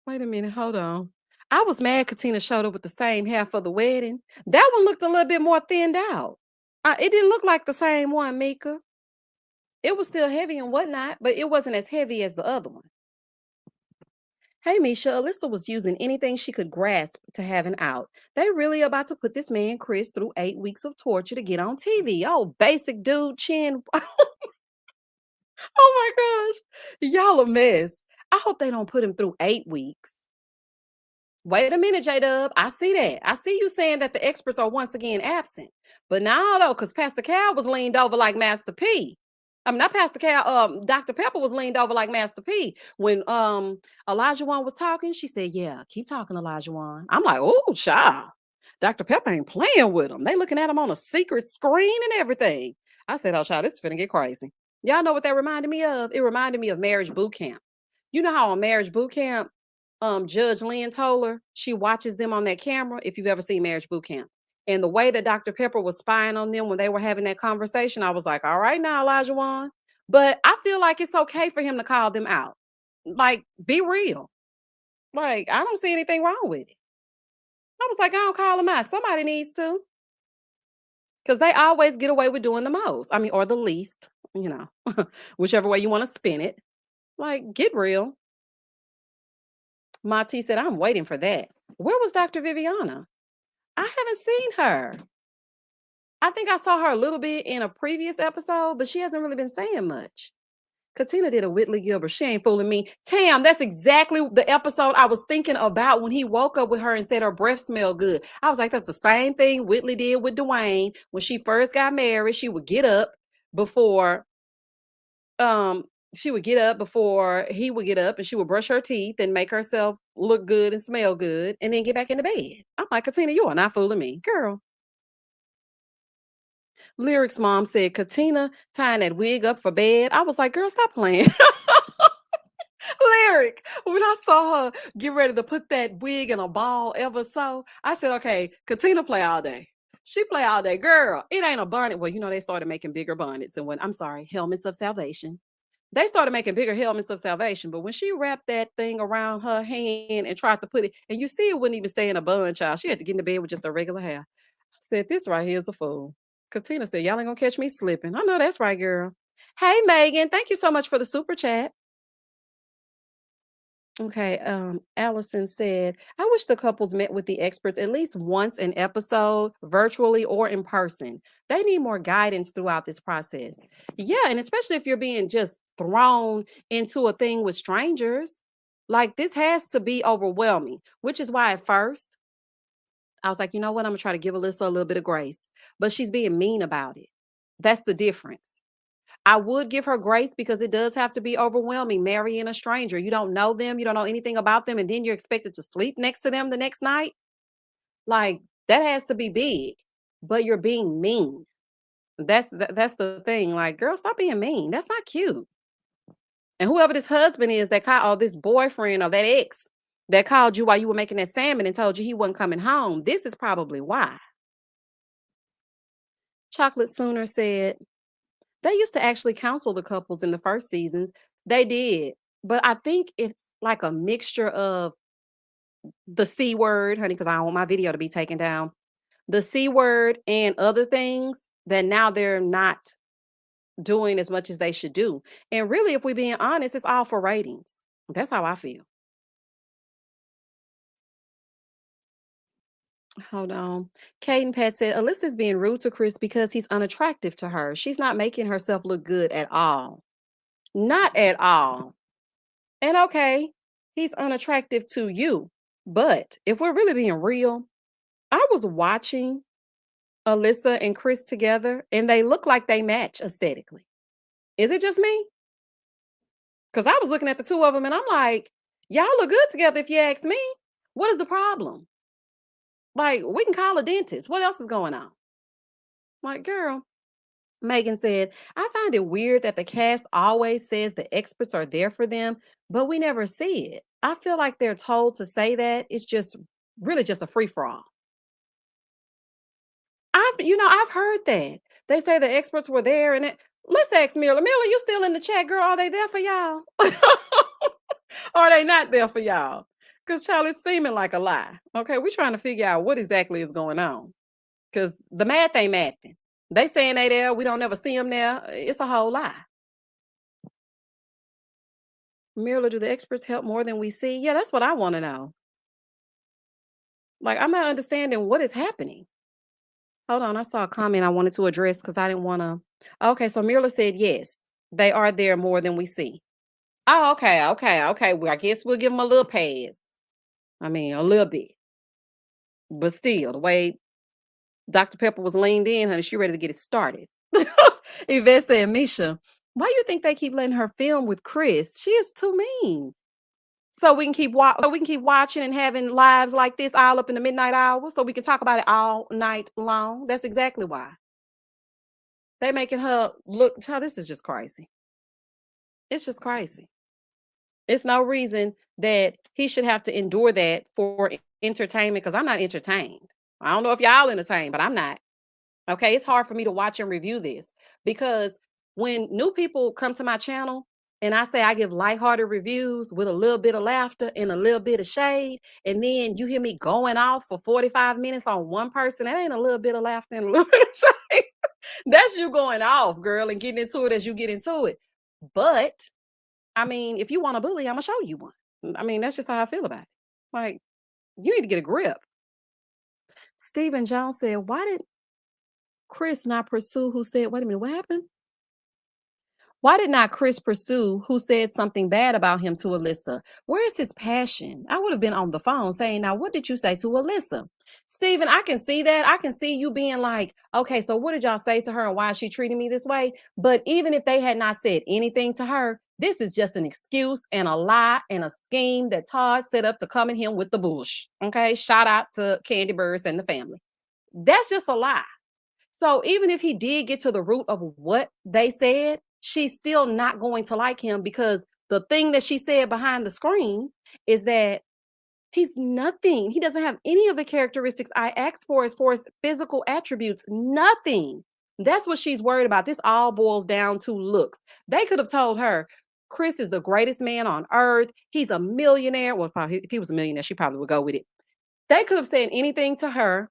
Wait a minute, hold on. I was mad Katina showed up with the same hair for the wedding. That one looked a little bit more thinned out. It didn't look like the same one, Mika. It was still heavy and whatnot, but it wasn't as heavy as the other one. Hey, Misha, Alyssa was using anything she could grasp to have an out. They really about to put this man, Chris, through 8 weeks of torture to get on TV. Oh, basic dude, chin. Oh my gosh. Y'all a mess. I hope they don't put him through 8 weeks. Wait a minute, J Dub. I see that. I see you saying that the experts are once again absent. But now though, because Pastor Cal was leaned over like Master P. I mean, not Pastor Cal, Dr. Pepper was leaned over like Master P. When Elijah Wan was talking, she said, yeah, keep talking, Elijah Wan. I'm like, oh, child. Dr. Pepper ain't playing with him. They looking at him on a secret screen and everything. I said, oh, child, this is finna get crazy. Y'all know what that reminded me of? It reminded me of marriage boot camp. You know how on marriage boot camp, Judge Lynn told her she watches them on that camera if you've ever seen Marriage Boot Camp. And the way that Dr. Pepper was spying on them when they were having that conversation, I was like, all right now, Elijah Wan. But I feel like it's okay for him to call them out. Like, be real. Like, I don't see anything wrong with it. I was like, I don't call them out. Somebody needs to. Because they always get away with doing the most. I mean, or the least, you know, whichever way you want to spin it. Like, get real. Mati said, I'm waiting for that. Where was Dr. Viviana? I haven't seen her. I think I saw her a little bit in a previous episode, but she hasn't really been saying much. Katina did a Whitley Gilbert. She ain't fooling me. Tam, that's exactly the episode I was thinking about when he woke up with her and said her breath smelled good. I was like, that's the same thing Whitley did with Dwayne. When she first got married, she would get up before um she would get up before he would get up and she would brush her teeth and make herself look good and smell good and then get back into bed. I'm like, Katina, you are not fooling me. Girl, Lyric's mom said, Katina tying that wig up for bed. I was like, girl, stop playing. Lyric, when I saw her get ready to put that wig in a ball ever so, I said, okay, Katina play all day. She play all day. Girl, it ain't a bonnet. Well, you know, they started making bigger bonnets and when, I'm sorry, helmets of salvation. They started making bigger helmets of salvation. But when she wrapped that thing around her hand and tried to put it, and you see it wouldn't even stay in a bun, child. She had to get into bed with just a regular hair. I said, this right here is a fool. Katina said, y'all ain't gonna catch me slipping. I know that's right, girl. Hey, Megan, thank you so much for the super chat. Okay, Allison said, I wish the couples met with the experts at least once an episode, virtually or in person. They need more guidance throughout this process. Yeah, and especially if you're being just thrown into a thing with strangers, like this has to be overwhelming, which is why at first I was like, you know what? I'm gonna try to give Alyssa a little bit of grace, but she's being mean about it. That's the difference. I would give her grace because it does have to be overwhelming marrying a stranger. You don't know them, you don't know anything about them, and then you're expected to sleep next to them the next night. Like that has to be big, but you're being mean. That's the thing. Like, girl, stop being mean. That's not cute. And whoever this husband is that called, or this boyfriend or that ex that called you while you were making that salmon and told you he wasn't coming home, this is probably why. Chocolate Sooner said, they used to actually counsel the couples in the first seasons. They did. But I think it's like a mixture of the C word, honey, because I don't want my video to be taken down. The C word and other things that now they're not doing as much as they should do. And really, if we're being honest, it's all for ratings. That's how I feel. Hold on. Kate Pat said, Alyssa's being rude to Chris because he's unattractive to her. She's not making herself look good at all. Not at all. And okay, he's unattractive to you. But if we're really being real, I was watching Alyssa and Chris together and they look like they match aesthetically. Is it just me? Because I was looking at the two of them and I'm like, y'all look good together if you ask me. What is the problem? Like, we can call a dentist. What else is going on? Like, girl. Megan said, I find it weird that the cast always says the experts are there for them, but we never see it. I feel like they're told to say that. It's just really just a free for all. I've heard that. They say the experts were there and it. Let's ask Miller. Miller, you still in the chat, girl? Are they there for y'all? Are they not there for y'all? Because Charlie's seeming like a lie. Okay, we're trying to figure out what exactly is going on. Because the math ain't mathing. They saying they there, we don't never see them there. It's a whole lie. Myrla, do the experts help more than we see? Yeah, that's what I want to know. Like, I'm not understanding what is happening. Hold on, I saw a comment I wanted to address because I didn't want to. Okay, so Myrla said yes, they are there more than we see. Oh, okay. Well, I guess we'll give them a little pass. I mean, a little bit, but still, the way Dr. Pepper was leaned in, honey, she ready to get it started. Yvette said, Misha, why you think they keep letting her film with Chris? She is too mean. So we can keep watching and having lives like this all up in the midnight hour, so we can talk about it all night long. That's exactly why. They making her look, child, this is just crazy. It's just crazy. It's no reason that he should have to endure that for entertainment because I'm not entertained. I don't know if y'all entertained, but I'm not. Okay, it's hard for me to watch and review this because when new people come to my channel and I say I give lighthearted reviews with a little bit of laughter and a little bit of shade, and then you hear me going off for 45 minutes on one person, that ain't a little bit of laughter and a little bit of shade. That's you going off, girl, and getting into it as you get into it. But I mean, if you want a bully, I'm gonna show you one. I mean, that's just how I feel about it. Like, you need to get a grip. Stephen Jones said, why did Chris not pursue who said, wait a minute, what happened? Why did not Chris pursue who said something bad about him to Alyssa? Where is his passion? I would have been on the phone saying, now, what did you say to Alyssa? Stephen, I can see that. I can see you being like, okay, so what did y'all say to her and why is she treating me this way? But even if they had not said anything to her, this is just an excuse and a lie and a scheme that Todd set up to come at him with the bush. Okay, shout out to Candy Birds and the family. That's just a lie. So even if he did get to the root of what they said, she's still not going to like him because the thing that she said behind the screen is that he's nothing. He doesn't have any of the characteristics I asked for as far as physical attributes. Nothing. That's what she's worried about. This all boils down to looks. They could have told her, Chris is the greatest man on earth. He's a millionaire. Well, probably if he was a millionaire, she probably would go with it. They could have said anything to her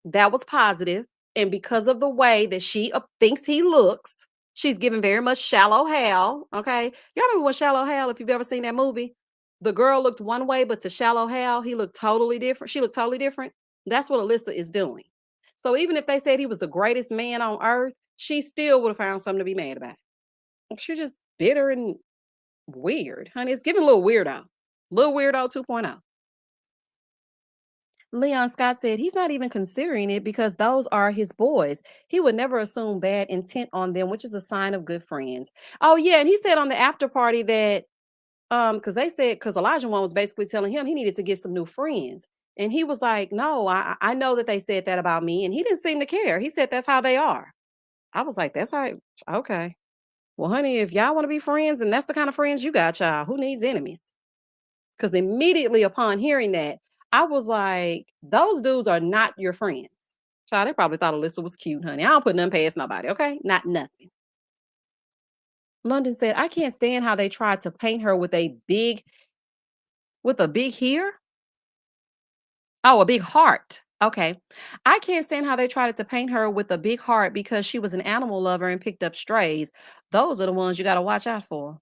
that was positive, and because of the way that she thinks he looks, she's giving very much Shallow Hal. Okay, y'all remember what Shallow Hal? If you've ever seen that movie, The girl looked one way, but to Shallow Hal, he looked totally different. She looked totally different. That's what Alyssa is doing. So even if they said he was the greatest man on earth, she still would have found something to be mad about. She's just bitter and weird, honey. It's giving a little weirdo. Little weirdo 2.0. Leon Scott said he's not even considering it because those are his boys. He would never assume bad intent on them, which is a sign of good friends. Oh, yeah. And he said on the after party that because they said because Elijah one was basically telling him he needed to get some new friends. And he was like, no, I know that they said that about me. And he didn't seem to care. He said that's how they are. I was like, that's how okay. Well, honey, if y'all want to be friends and that's the kind of friends you got, child, who needs enemies? Because immediately upon hearing that, I was like, those dudes are not your friends. Child, they probably thought Alyssa was cute, honey. I don't put nothing past nobody, okay? Not nothing. London said, I can't stand how they tried to paint her with a big here. Oh, a big heart. Okay. I can't stand how they tried to paint her with a big heart because she was an animal lover and picked up strays. Those are the ones you got to watch out for.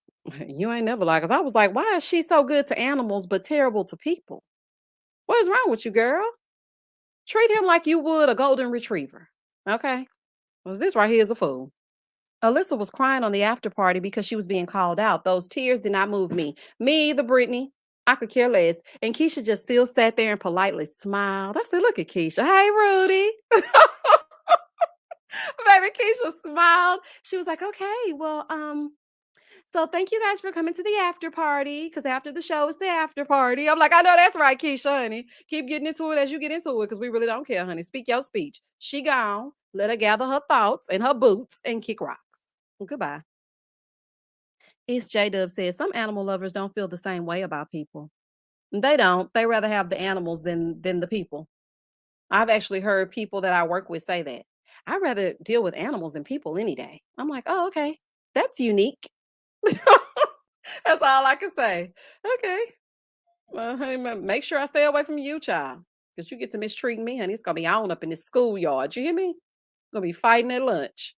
You ain't never like, cause I was like, why is she so good to animals but terrible to people? What is wrong with you, girl? Treat him like you would a golden retriever. Okay. Well, this right here is a fool. Alyssa was crying on the after party because she was being called out. Those tears did not move me. Me either, Brittany. I could care less. And Keisha just still sat there and politely smiled. I said, look at Keisha. Hey, Rudy. Baby Keisha smiled. She was like, okay, well, so thank you guys for coming to the after party. Cause after the show is the after party. I'm like, I know that's right, Keisha, honey. Keep getting into it as you get into it, because we really don't care, honey. Speak your speech. She gone. Let her gather her thoughts and her boots and kick rocks. Goodbye. It's J Dub said some animal lovers don't feel the same way about people. They don't. They rather have the animals than the people. I've actually heard people that I work with say that. I'd rather deal with animals than people any day. I'm like, oh, okay. That's unique. That's all I can say. Okay. Well, honey, make sure I stay away from you, child. Because you get to mistreating me, honey. It's gonna be on up in this schoolyard. You hear me? Gonna be fighting at lunch.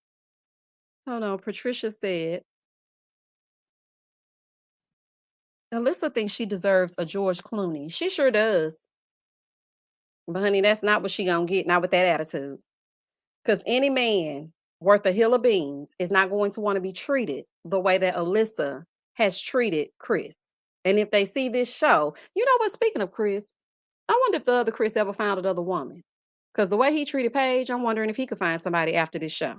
Hold on. Patricia said, Alyssa thinks she deserves a George Clooney. She sure does. But honey, that's not what she gonna get, not with that attitude. Because any man worth a hill of beans is not going to want to be treated the way that Alyssa has treated Chris. And if they see this show, you know what? Speaking of Chris, I wonder if the other Chris ever found another woman. Because the way he treated Paige, I'm wondering if he could find somebody after this show.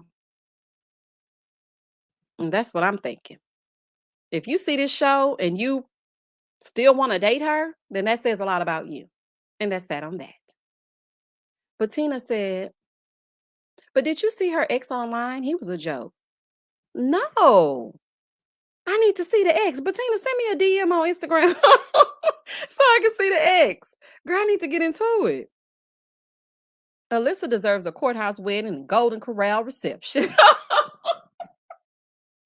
And that's what I'm thinking. If you see this show and you still want to date her, then that says a lot about you. And that's that on that. But Tina said, but did you see her ex online? He was a joke. No. I need to see the ex. Bettina, send me a DM on Instagram so I can see the ex. Girl, I need to get into it. Alyssa deserves a courthouse wedding and golden corral reception.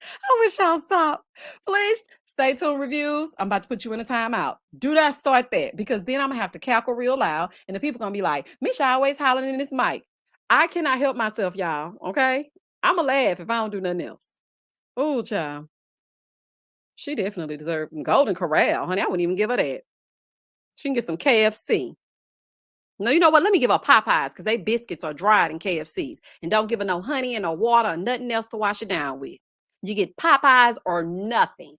I wish y'all stop. Please stay tuned, reviews. I'm about to put you in a timeout. Do not start that, because then I'm gonna have to cackle real loud and the people gonna be like, Misha always hollering in this mic. I cannot help myself, y'all. Okay. I'ma laugh if I don't do nothing else. Oh, child. She definitely deserved golden corral, honey. I wouldn't even give her that. She can get some KFC. No, you know what? Let me give her Popeyes, because they biscuits are dried in KFCs. And don't give her no honey and no water or nothing else to wash it down with. You get Popeyes or nothing.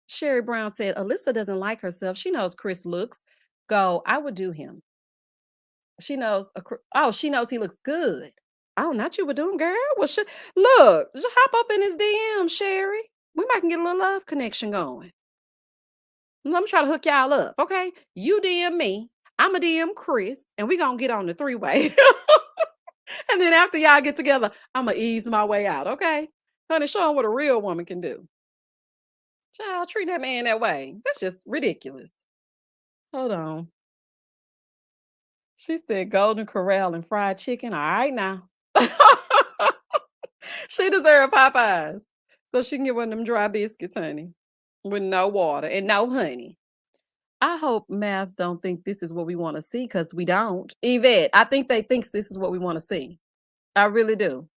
Sherry Brown said, Alyssa doesn't like herself. She knows Chris looks. Go, I would do him. She knows. Oh, she knows he looks good. Oh, not you would do him, girl. Well, look, just hop up in his DM, Sherry. We might can get a little love connection going. Let me try to hook y'all up, okay? You DM me, I'm a DM Chris, and we gonna get on the three-way. And then after y'all get together, I'm gonna ease my way out, okay? Honey, show him what a real woman can do. Child, treat that man that way. That's just ridiculous. Hold on. She said golden corral and fried chicken. All right now. She deserve Popeyes. So she can get one of them dry biscuits, honey, with no water and no honey. I hope Mavs don't think this is what we want to see, because we don't. Yvette, I think they think this is what we want to see. I really do.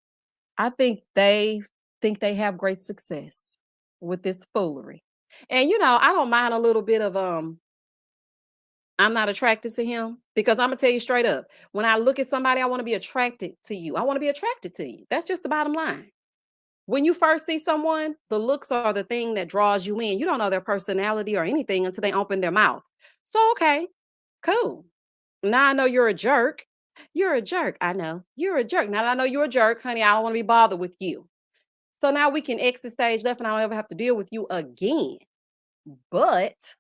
I think they have great success with this foolery. And I don't mind a little bit of I'm not attracted to him because I'm gonna tell you straight up. When I look at somebody, I want to be attracted to you. I want to be attracted to you. That's just the bottom line. When you first see someone, the looks are the thing that draws you in. You don't know their personality or anything until they open their mouth. So, okay, cool. Now I know you're a jerk. You're a jerk. I know. You're a jerk. Now that I know you're a jerk, honey, I don't want to be bothered with you. So now we can exit stage left and I don't ever have to deal with you again. But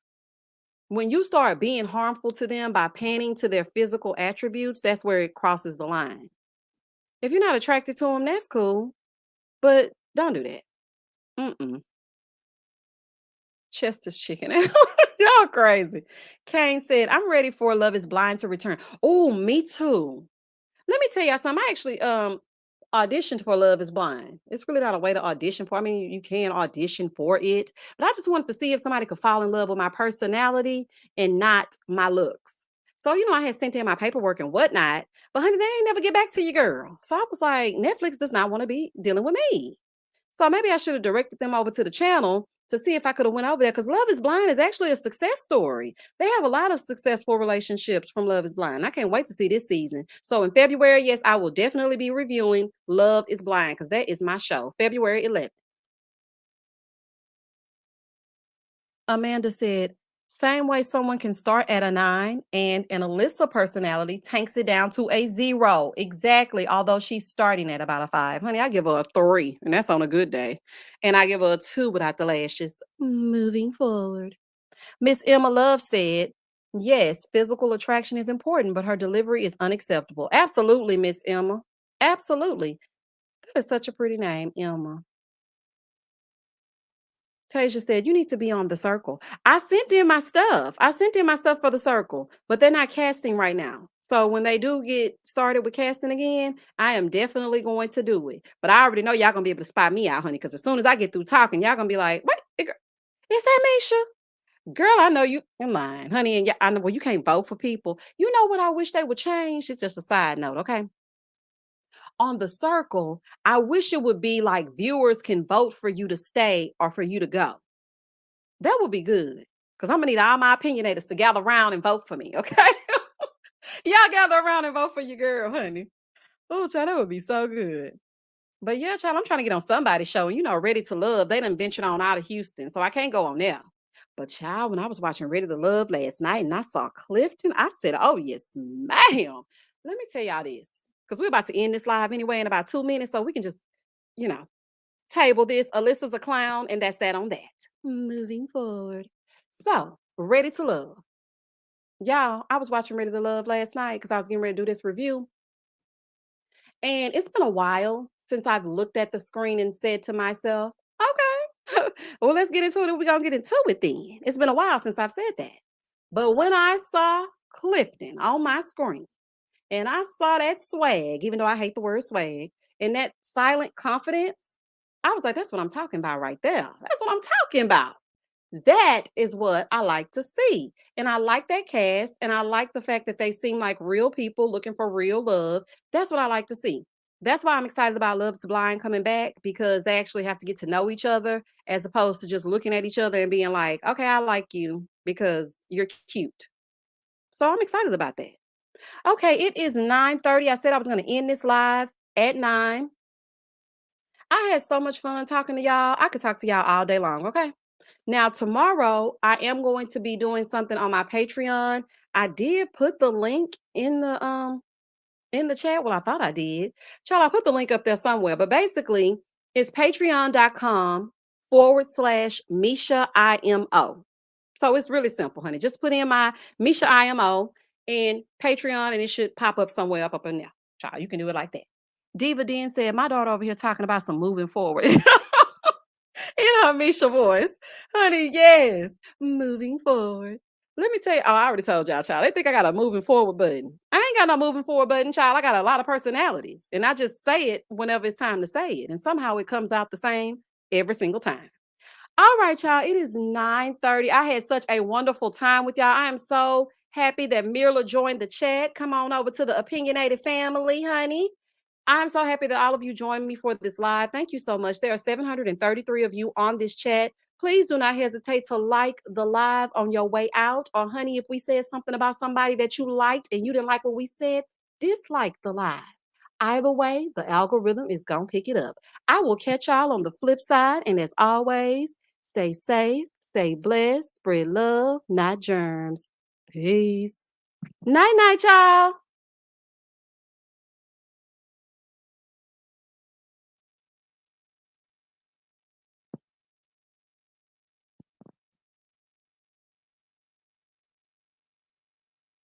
when you start being harmful to them by panning to their physical attributes, that's where it crosses the line. If you're not attracted to them, that's cool. But don't do that. Mm-mm. Chester's chicken. Y'all crazy. Kane said, I'm ready for Love is Blind to return. Oh, me too. Let me tell y'all something. I actually auditioned for Love is Blind. It's really not a way to audition for. I mean, you can audition for it, but I just wanted to see if somebody could fall in love with my personality and not my looks. So, I had sent in my paperwork and whatnot, but honey, they ain't never get back to you, girl. So I was like, Netflix does not want to be dealing with me. So maybe I should have directed them over to the channel to see if I could have went over there because Love is Blind is actually a success story. They have a lot of successful relationships from Love is Blind. I can't wait to see this season. So in February, yes, I will definitely be reviewing Love is Blind because that is my show, February 11th. Amanda said, same way someone can start at a 9 and an Alyssa personality tanks it down to a 0. Exactly. Although she's starting at about a 5. Honey, I give her a 3, and that's on a good day. And I give her a 2 without the lashes. Moving forward. Miss Emma Love said, yes, physical attraction is important, but her delivery is unacceptable. Absolutely, Miss Emma. Absolutely. That is such a pretty name, Emma. Tasia said, you need to be on the circle. I sent in my stuff. I sent in my stuff for the circle, but they're not casting right now. So when they do get started with casting again, I am definitely going to do it. But I already know y'all gonna be able to spot me out, honey, because as soon as I get through talking, y'all gonna be like, what? Is that Misha? Girl, I know you in line, honey. And I know, well, you can't vote for people. You know what I wish they would change? It's just a side note, okay? On the circle, I wish it would be like viewers can vote for you to stay or for you to go. That would be good. Because I'm gonna need all my opinionators to gather around and vote for me, okay? Y'all gather around and vote for your girl, honey. Oh, child, that would be so good. But yeah, child, I'm trying to get on somebody's show. And Ready to Love, they done ventured on out of Houston, so I can't go on there. But child, when I was watching Ready to Love last night and I saw Clifton, I said, oh, yes, ma'am. Let me tell y'all this, because we're about to end this live anyway in about 2 minutes, so we can just, you know, table this. Alyssa's a clown, and that's that on that. Moving forward. So, Ready to Love. Y'all, I was watching Ready to Love last night because I was getting ready to do this review. And it's been a while since I've looked at the screen and said to myself, okay, well, let's get into it. We're going to get into it then. It's been a while since I've said that. But when I saw Clifton on my screen and I saw that swag, even though I hate the word swag, and that silent confidence, I was like, that's what I'm talking about right there. That's what I'm talking about. That is what I like to see. And I like that cast. And I like the fact that they seem like real people looking for real love. That's what I like to see. That's why I'm excited about Love is Blind coming back because they actually have to get to know each other as opposed to just looking at each other and being like, okay, I like you because you're cute. So I'm excited about that. Okay, it is 9:30. I said I was going to end this live at 9. I had so much fun talking to y'all. I could talk to y'all all day long, okay? Now, tomorrow, I am going to be doing something on my Patreon. I did put the link in the chat. Well, I thought I did. Child, I put the link up there somewhere. But basically, it's patreon.com/MeashaIMO. So it's really simple, honey. Just put in my Misha IMO and Patreon, and it should pop up somewhere up in there. Child, you can do it like that. Diva Den said, my daughter over here talking about some moving forward. Misha voice. Honey, yes. Moving forward. Let me tell you, I already told y'all, child. They think I got a moving forward button. I ain't got no moving forward button, child. I got a lot of personalities. And I just say it whenever it's time to say it. And somehow it comes out the same every single time. All right, y'all. It is 9:30. I had such a wonderful time with y'all. I am so happy that Mirla joined the chat. Come on over to the opinionated family, honey. I'm so happy that all of you joined me for this live. Thank you so much. There are 733 of you on this chat. Please do not hesitate to like the live on your way out. Or, honey, if we said something about somebody that you liked and you didn't like what we said, dislike the live. Either way, the algorithm is going to pick it up. I will catch y'all on the flip side. And as always, stay safe, stay blessed, spread love, not germs. Peace. Night, night, y'all.